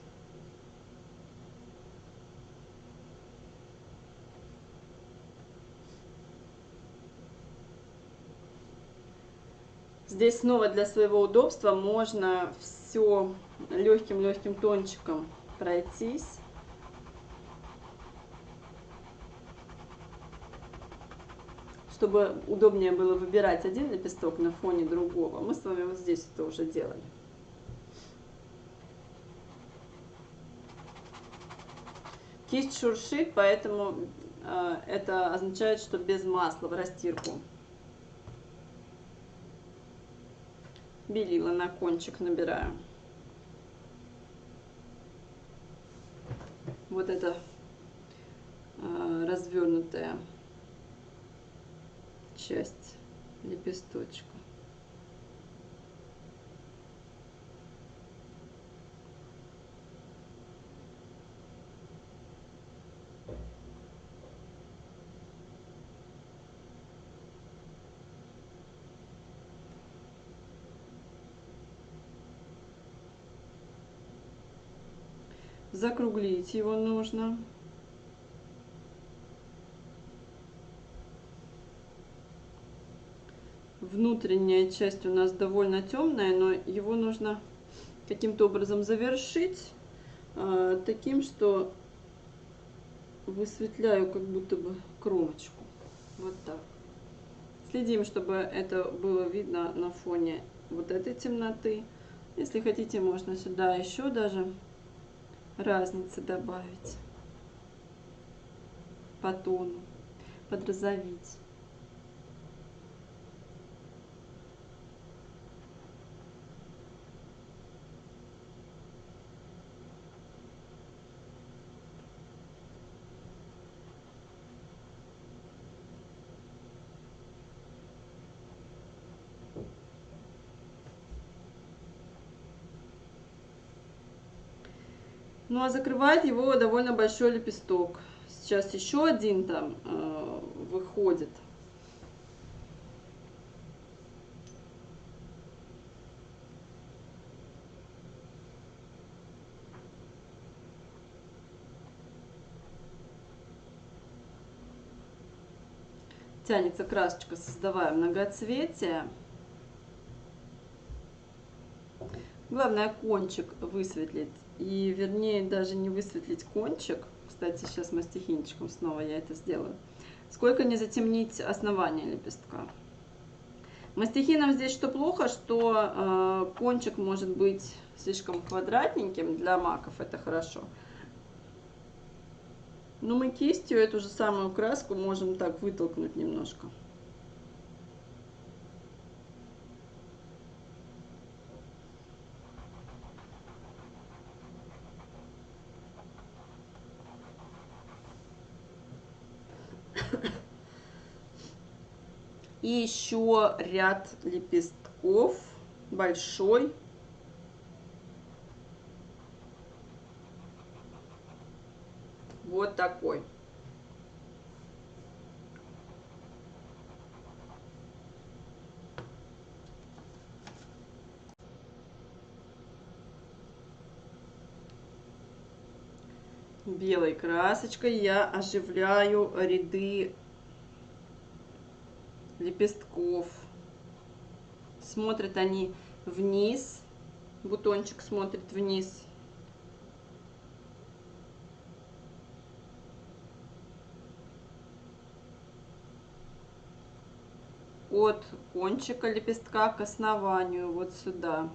Здесь снова для своего удобства можно все легким-легким тончиком пройтись. Чтобы удобнее было выбирать один лепесток на фоне другого. Мы с вами вот здесь это уже делали. Кисть шуршит, поэтому это означает, что без масла в растирку. Белила на кончик набираю. Вот это развернутая часть лепесточка. Закруглить его нужно. Внутренняя часть у нас довольно темная, но его нужно каким-то образом завершить таким, что высветляю как будто бы кромочку. Вот так. Следим, чтобы это было видно на фоне вот этой темноты. Если хотите, можно сюда еще даже разницы добавить по тону, подрозовить. Ну а закрывает его довольно большой лепесток. Сейчас еще один там выходит. Тянется красочка, создавая многоцветие. Главное кончик высветлить. И вернее даже не высветлить кончик. Кстати, сейчас мастихинчиком снова я это сделаю. Сколько не затемнить основание лепестка. Мастихином здесь что плохо, что кончик может быть слишком квадратненьким. Для маков это хорошо. Но мы кистью эту же самую краску можем так вытолкнуть немножко. И еще ряд лепестков большой. Вот такой. Белой красочкой я оживляю ряды лепестков. Смотрят они вниз. Бутончик смотрит вниз. От кончика лепестка к основанию, вот сюда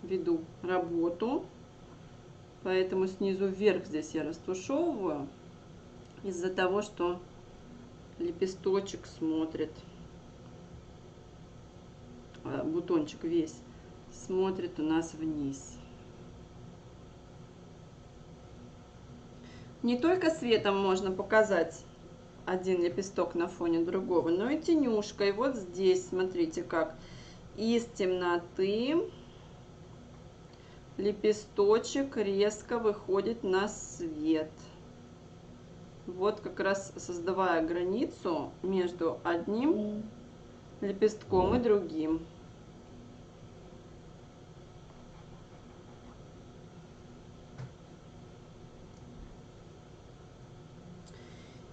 веду работу. Поэтому снизу вверх здесь я растушевываю. Из-за того, что лепесточек смотрит, бутончик весь смотрит у нас вниз. Не только светом можно показать один лепесток на фоне другого, но и тенюшкой. Вот здесь, смотрите, как из темноты лепесточек резко выходит на свет. Вот как раз создавая границу между одним лепестком и другим.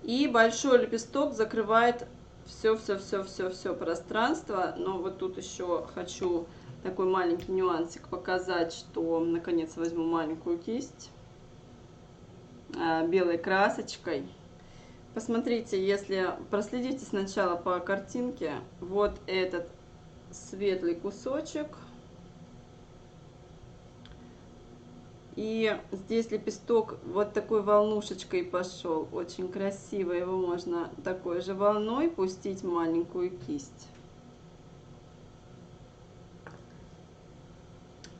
И большой лепесток закрывает все пространство. Но вот тут еще хочу такой маленький нюансик показать, что наконец возьму маленькую кисть белой красочкой. Посмотрите, если проследите сначала по картинке, вот этот светлый кусочек. И здесь лепесток вот такой волнушечкой пошел. Очень красиво. Его можно такой же волной пустить в маленькую кисть.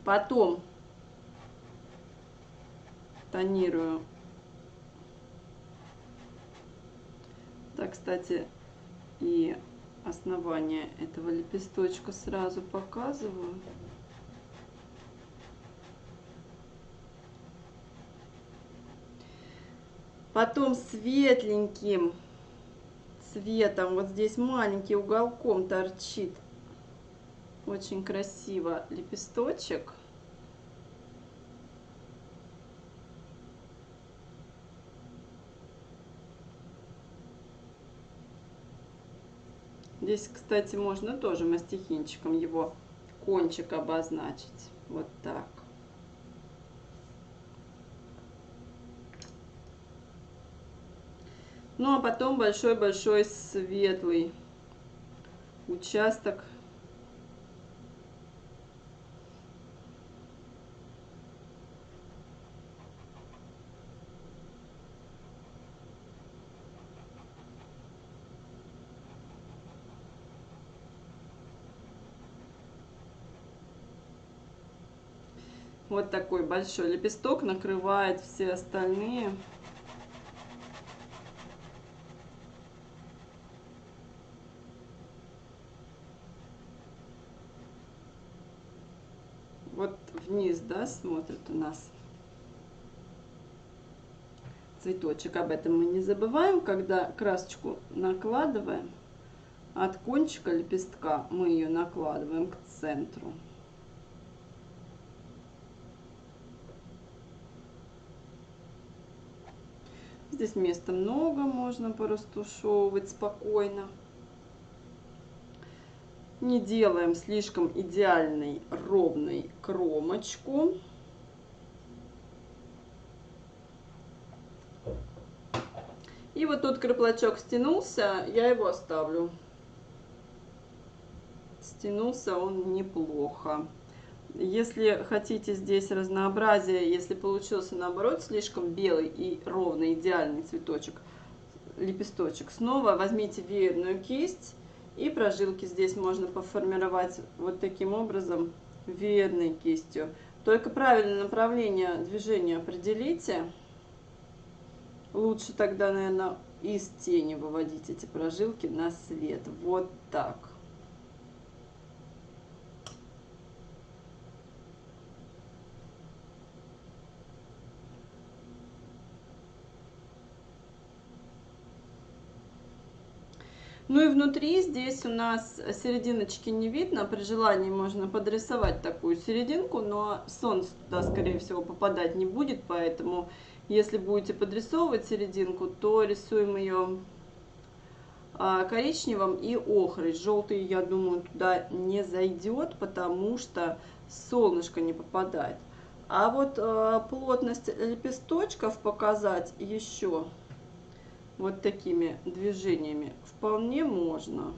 Потом тонирую. Так, кстати, и основание этого лепесточка сразу показываю. Потом светленьким цветом, вот здесь маленький уголком торчит, очень красиво, лепесточек. Здесь, кстати, можно тоже мастихинчиком его кончик обозначить. Вот так. Ну а потом большой-большой светлый участок. Вот такой большой лепесток накрывает все остальные. Вот вниз, да, смотрит у нас цветочек. Об этом мы не забываем, когда красочку накладываем. От кончика лепестка мы ее накладываем к центру. Здесь места много, можно порастушевывать спокойно. Не делаем слишком идеальной ровной кромочку. И вот тут краплачок стянулся, я его оставлю. Стянулся он неплохо. Если хотите здесь разнообразие, если получился наоборот слишком белый и ровный, идеальный цветочек, лепесточек, снова возьмите веерную кисть и прожилки здесь можно поформировать вот таким образом веерной кистью. Только правильное направление движения определите. Лучше тогда, наверное, из тени выводить эти прожилки на свет. Вот так. Ну и внутри здесь у нас серединочки не видно. При желании можно подрисовать такую серединку, но солнце туда, скорее всего, попадать не будет. Поэтому, если будете подрисовывать серединку, то рисуем ее коричневым и охрой. Желтый, я думаю, туда не зайдет, потому что солнышко не попадает. А вот плотность лепесточков показать еще вот такими движениями вполне можно.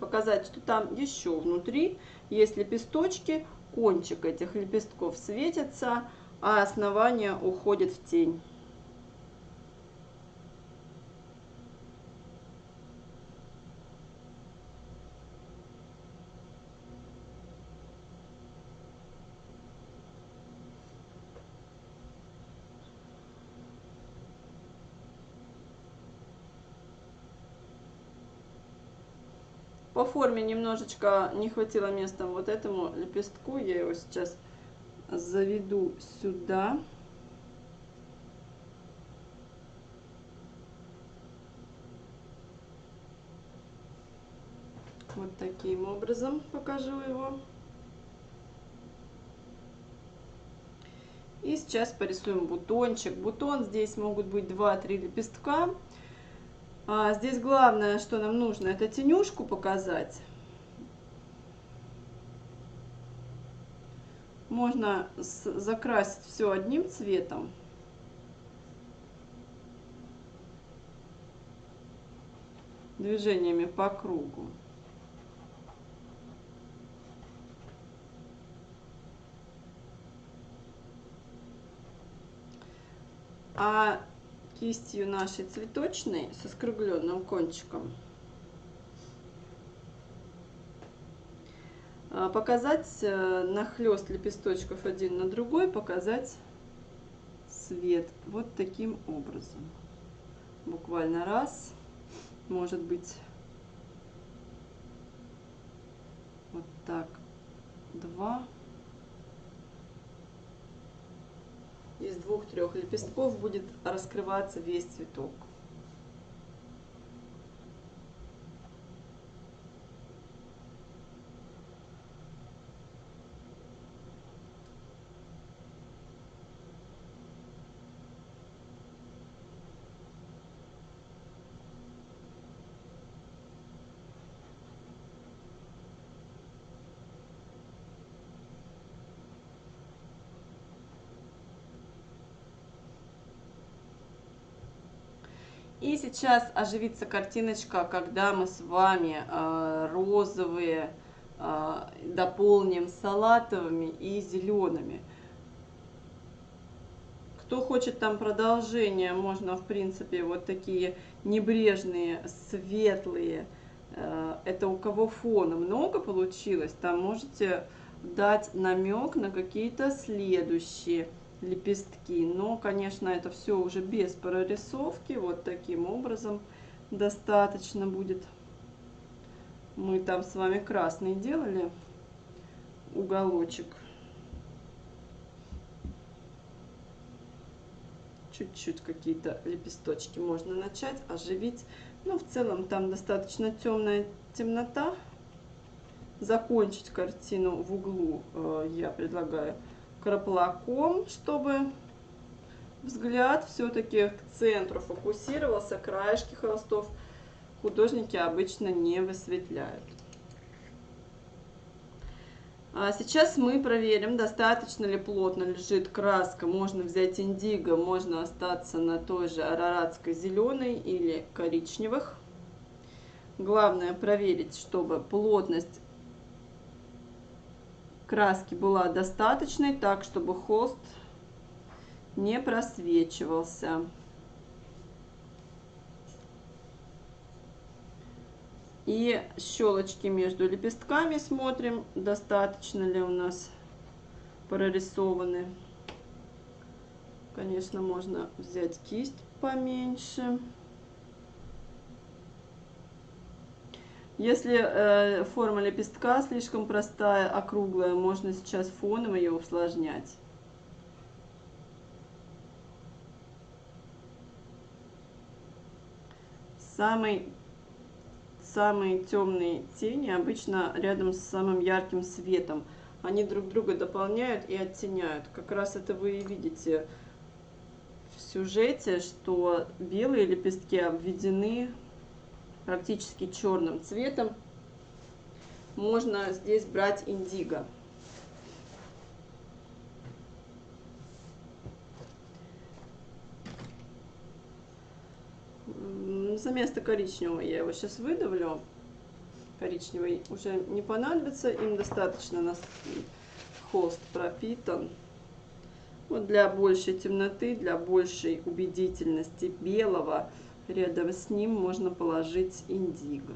Показать, что там еще внутри есть лепесточки, кончик этих лепестков светится, а основание уходит в тень. По форме немножечко не хватило места вот этому лепестку. Я его сейчас заведу сюда. Вот таким образом покажу его. И сейчас порисуем бутончик. Бутон здесь могут быть 2-3 лепестка. Здесь главное, что нам нужно, это тенюшку показать. Можно закрасить все одним цветом. Движениями по кругу. А кистью нашей цветочной со скругленным кончиком показать нахлест лепесточков один на другой, показать свет вот таким образом. Буквально раз, может быть вот так, два. Из 2-3 лепестков будет раскрываться весь цветок. И сейчас оживится картиночка, когда мы с вами розовые дополним салатовыми и зелеными. Кто хочет там продолжение, можно в принципе вот такие небрежные, светлые. Это у кого фона много получилось, там можете дать намек на какие-то следующие лепестки. Но, конечно, это все уже без прорисовки. Вот таким образом достаточно будет. Мы там с вами красный делали уголочек. Чуть-чуть какие-то лепесточки можно начать оживить. Но в целом там достаточно темная темнота. Закончить картину в углу я предлагаю краплаком, чтобы взгляд все-таки к центру фокусировался. Краешки холстов художники обычно не высветляют. А сейчас мы проверим, достаточно ли плотно лежит краска. Можно взять индиго, можно остаться на той же араратской зеленой или коричневых. Главное проверить, чтобы плотность краски была достаточной, так чтобы холст не просвечивался. И щелочки между лепестками смотрим, достаточно ли у нас прорисованы. Конечно, можно взять кисть поменьше. Если форма лепестка слишком простая, округлая, можно сейчас фоном ее усложнять. Самые темные тени обычно рядом с самым ярким светом. Они друг друга дополняют и оттеняют. Как раз это вы и видите в сюжете, что белые лепестки обведены практически черным цветом. Можно здесь брать индиго. За место коричневого я его сейчас выдавлю. Коричневый уже не понадобится, им достаточно холст пропитан. Вот для большей темноты, для большей убедительности белого, рядом с ним можно положить индиго.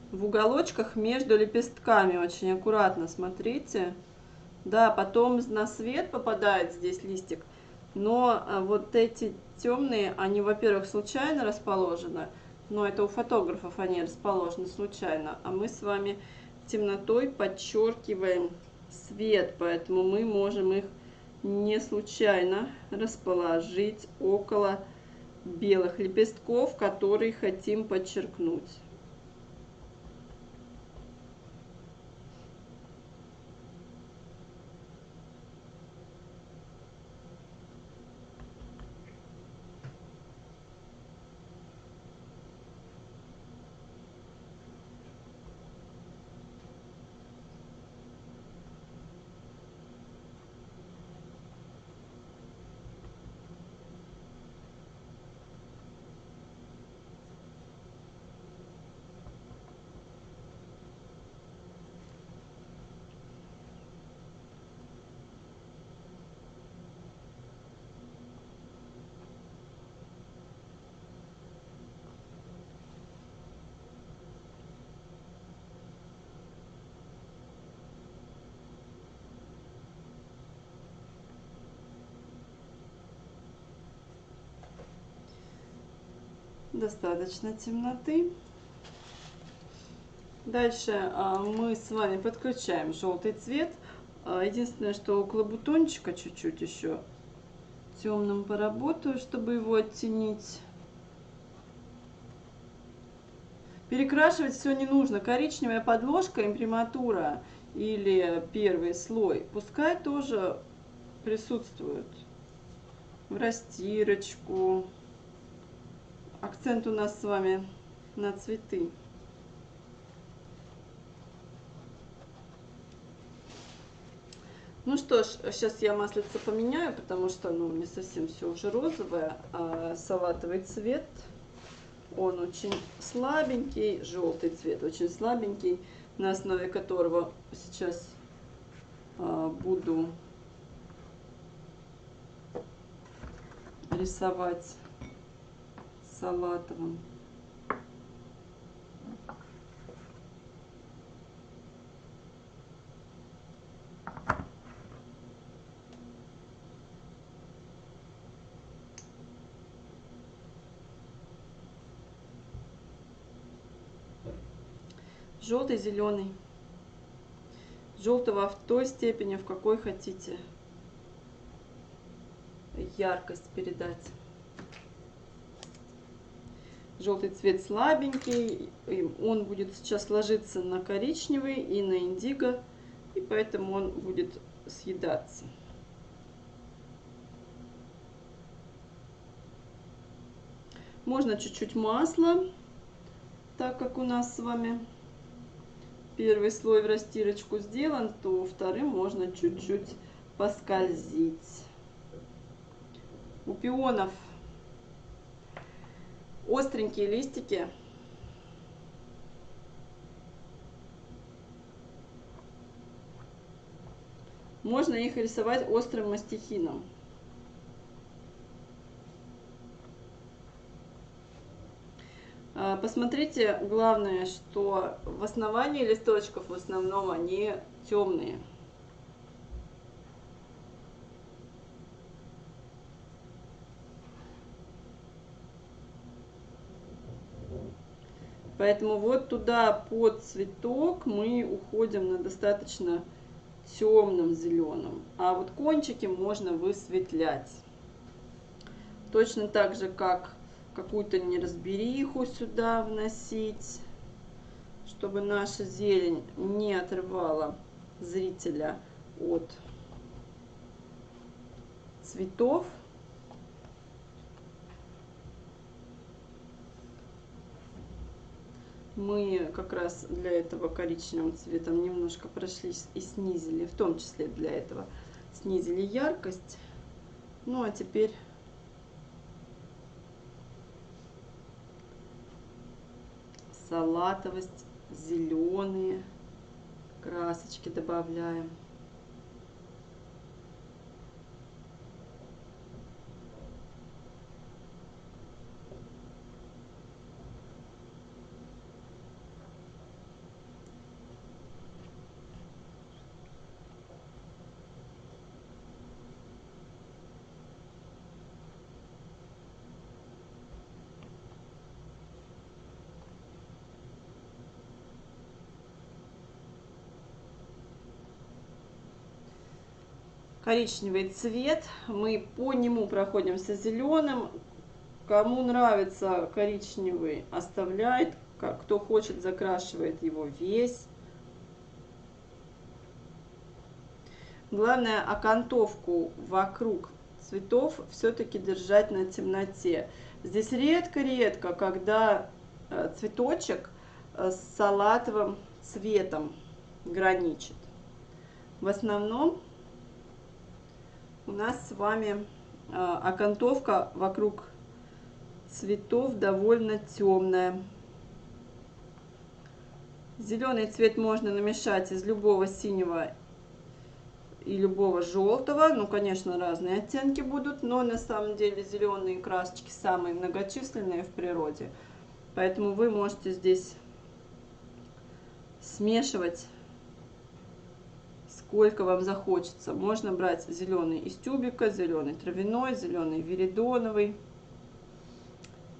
В уголочках между лепестками очень аккуратно смотрите. Да, потом на свет попадает здесь листик, но вот эти темные, они, во-первых, случайно расположены, но это у фотографов они расположены случайно, а мы с вами темнотой подчеркиваем свет, поэтому мы можем их не случайно расположить около белых лепестков, которые хотим подчеркнуть. Достаточно темноты. Дальше мы с вами подключаем желтый цвет. Единственное, что около бутончика чуть-чуть еще темным поработаю, чтобы его оттенить. Перекрашивать все не нужно. Коричневая подложка, имприматура или первый слой, пускай тоже присутствуют в растирочку. Акцент у нас с вами на цветы. Ну что ж, сейчас я маслице поменяю, потому что не совсем все уже розовое, а салатовый цвет, он очень слабенький, желтый цвет очень слабенький, на основе которого сейчас буду рисовать салатовым. Желтый, зеленый. Желтого в той степени, в какой хотите яркость передать. Желтый цвет слабенький, и он будет сейчас ложиться на коричневый и на индиго, и поэтому он будет съедаться. Можно чуть-чуть масла, так как у нас с вами первый слой в растирочку сделан, то вторым можно чуть-чуть поскользить. У пионов остренькие листики. Можно их рисовать острым мастихином. Посмотрите, главное, что в основании листочков в основном они темные. Поэтому вот туда под цветок мы уходим на достаточно темным зеленым. А вот кончики можно высветлять. Точно так же, как какую-то неразбериху сюда вносить, чтобы наша зелень не отрывала зрителя от цветов. Мы как раз для этого коричневым цветом немножко прошлись и снизили, в том числе для этого снизили яркость. Ну а теперь салатовость, зеленые красочки добавляем. коричневый цвет. Мы по нему проходимся зеленым. Кому нравится коричневый, оставляет. Кто хочет, закрашивает его весь. Главное, окантовку вокруг цветов все-таки держать на темноте. Здесь редко-редко, когда цветочек с салатовым цветом граничит. В основном у нас с вами окантовка вокруг цветов довольно темная. Зеленый цвет можно намешать из любого синего и любого желтого. Ну, конечно, разные оттенки будут, но на самом деле зеленые красочки самые многочисленные в природе. Поэтому вы можете здесь смешивать сколько вам захочется. Можно брать зеленый из тюбика, зеленый травяной, зеленый веридоновый,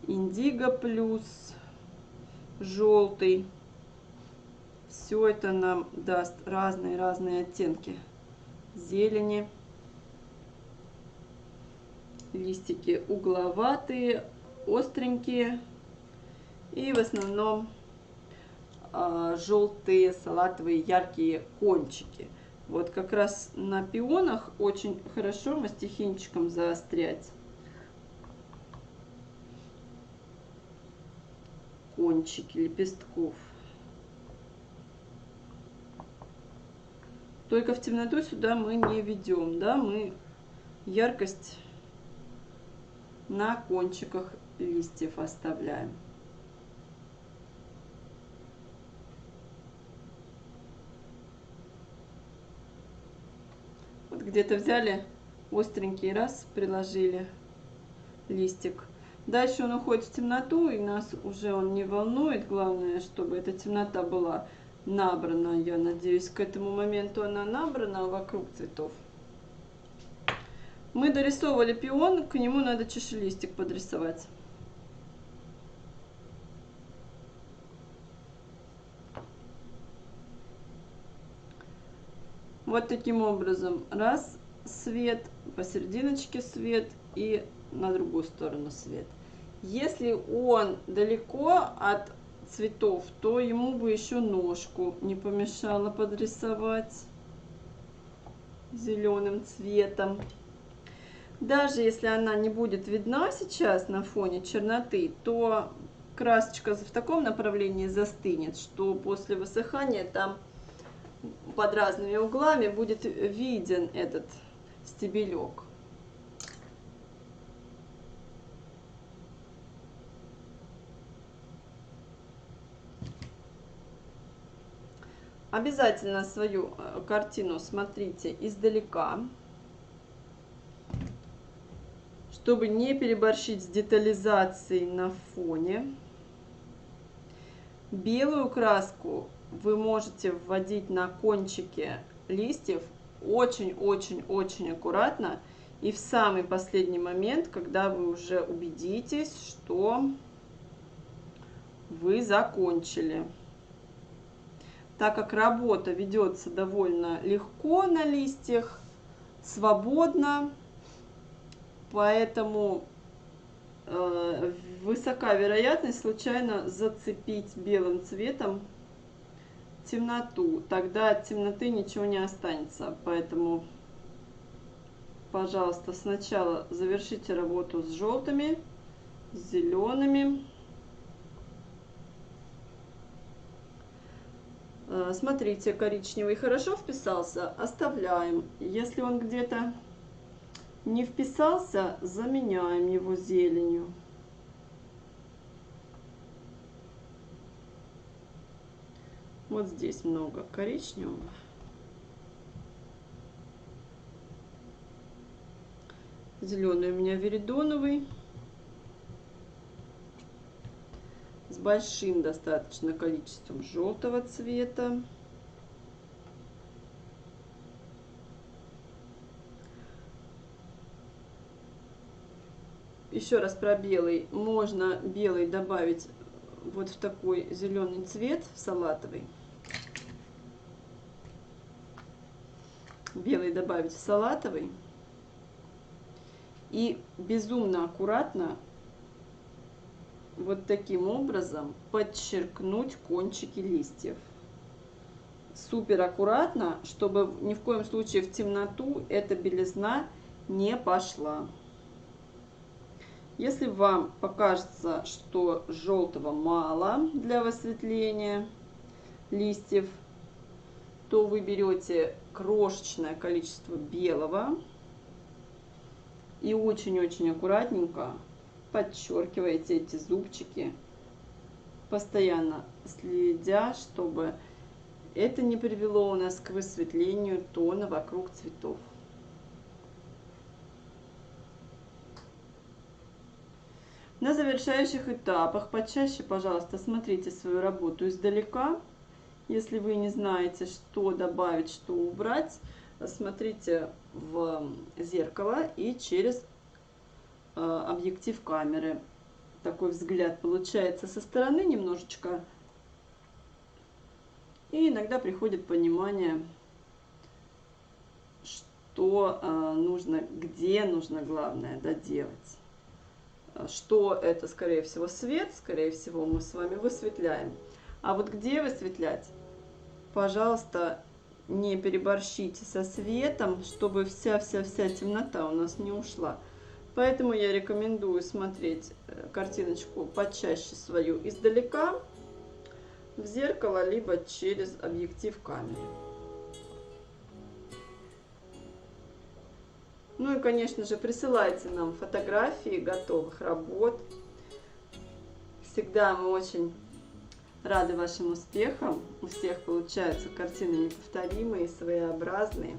индиго плюс желтый. Все это нам даст разные оттенки зелени. Листики угловатые, остренькие и в основном желтые, салатовые, яркие кончики. Вот как раз на пионах очень хорошо мастихинчиком заострять кончики лепестков. Только в темноту сюда мы не ведем, да, мы яркость на кончиках листьев оставляем. Вот где-то взяли остренький, раз, приложили листик. Дальше он уходит в темноту, и нас уже он не волнует. Главное, чтобы эта темнота была набрана. Я надеюсь, к этому моменту она набрана вокруг цветов. Мы дорисовывали пион, к нему надо чашелистик подрисовать. Вот таким образом. Раз свет, посерединочке свет и на другую сторону свет. Если он далеко от цветов, то ему бы еще ножку не помешало подрисовать зеленым цветом. Даже если она не будет видна сейчас на фоне черноты, то красочка в таком направлении застынет, что после высыхания там под разными углами будет виден этот стебелек. Обязательно свою картину смотрите издалека, чтобы не переборщить с детализацией на фоне. Белую краску вы можете вводить на кончики листьев очень-очень-очень аккуратно и в самый последний момент, когда вы уже убедитесь, что вы закончили. Так как работа ведется довольно легко на листьях, свободно, поэтому высока вероятность случайно зацепить белым цветом темноту. Тогда от темноты ничего не останется. Поэтому, пожалуйста, сначала завершите работу с желтыми, с зелеными. Смотрите, коричневый хорошо вписался, оставляем. Если он где-то не вписался, заменяем его зеленью. Вот здесь много коричневого. Зеленый у меня веридоновый. С большим достаточно количеством желтого цвета. Еще раз про белый. Можно белый добавить вот в такой зеленый цвет, салатовый. белый добавить в салатовый. И безумно аккуратно вот таким образом подчеркнуть кончики листьев. Супер аккуратно, чтобы ни в коем случае в темноту эта белизна не пошла. Если вам покажется, что желтого мало для высветления листьев, то вы берете крошечное количество белого и очень-очень аккуратненько подчеркиваете эти зубчики, постоянно следя, чтобы это не привело у нас к высветлению тона вокруг цветов. На завершающих этапах почаще, пожалуйста, смотрите свою работу издалека. Если вы не знаете, что добавить, что убрать, смотрите в зеркало и через объектив камеры. Такой взгляд получается со стороны немножечко. И иногда приходит понимание, что нужно, где нужно, главное, доделать. Что это, скорее всего, свет, скорее всего, мы с вами высветляем. А вот где высветлять? Пожалуйста, не переборщите со светом, чтобы вся темнота у нас не ушла. Поэтому я рекомендую смотреть картиночку почаще свою издалека, в зеркало, либо через объектив камеры. Ну и, конечно же, присылайте нам фотографии готовых работ. Всегда мы очень рады вашим успехам. У всех получаются картины неповторимые, своеобразные.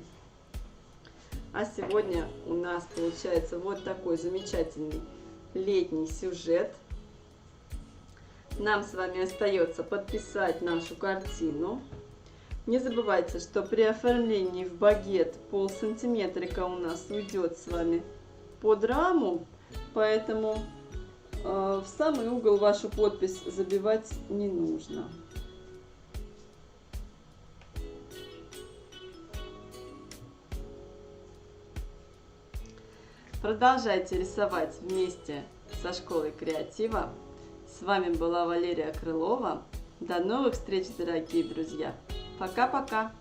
А сегодня у нас получается вот такой замечательный летний сюжет. Нам с вами остается подписать нашу картину. Не забывайте, что при оформлении в багет полсантиметрика у нас уйдет с вами под раму, поэтому в самый угол вашу подпись забивать не нужно. Продолжайте рисовать вместе со школой креатива. С вами была Валерия Крылова. До новых встреч, дорогие друзья! Пока-пока!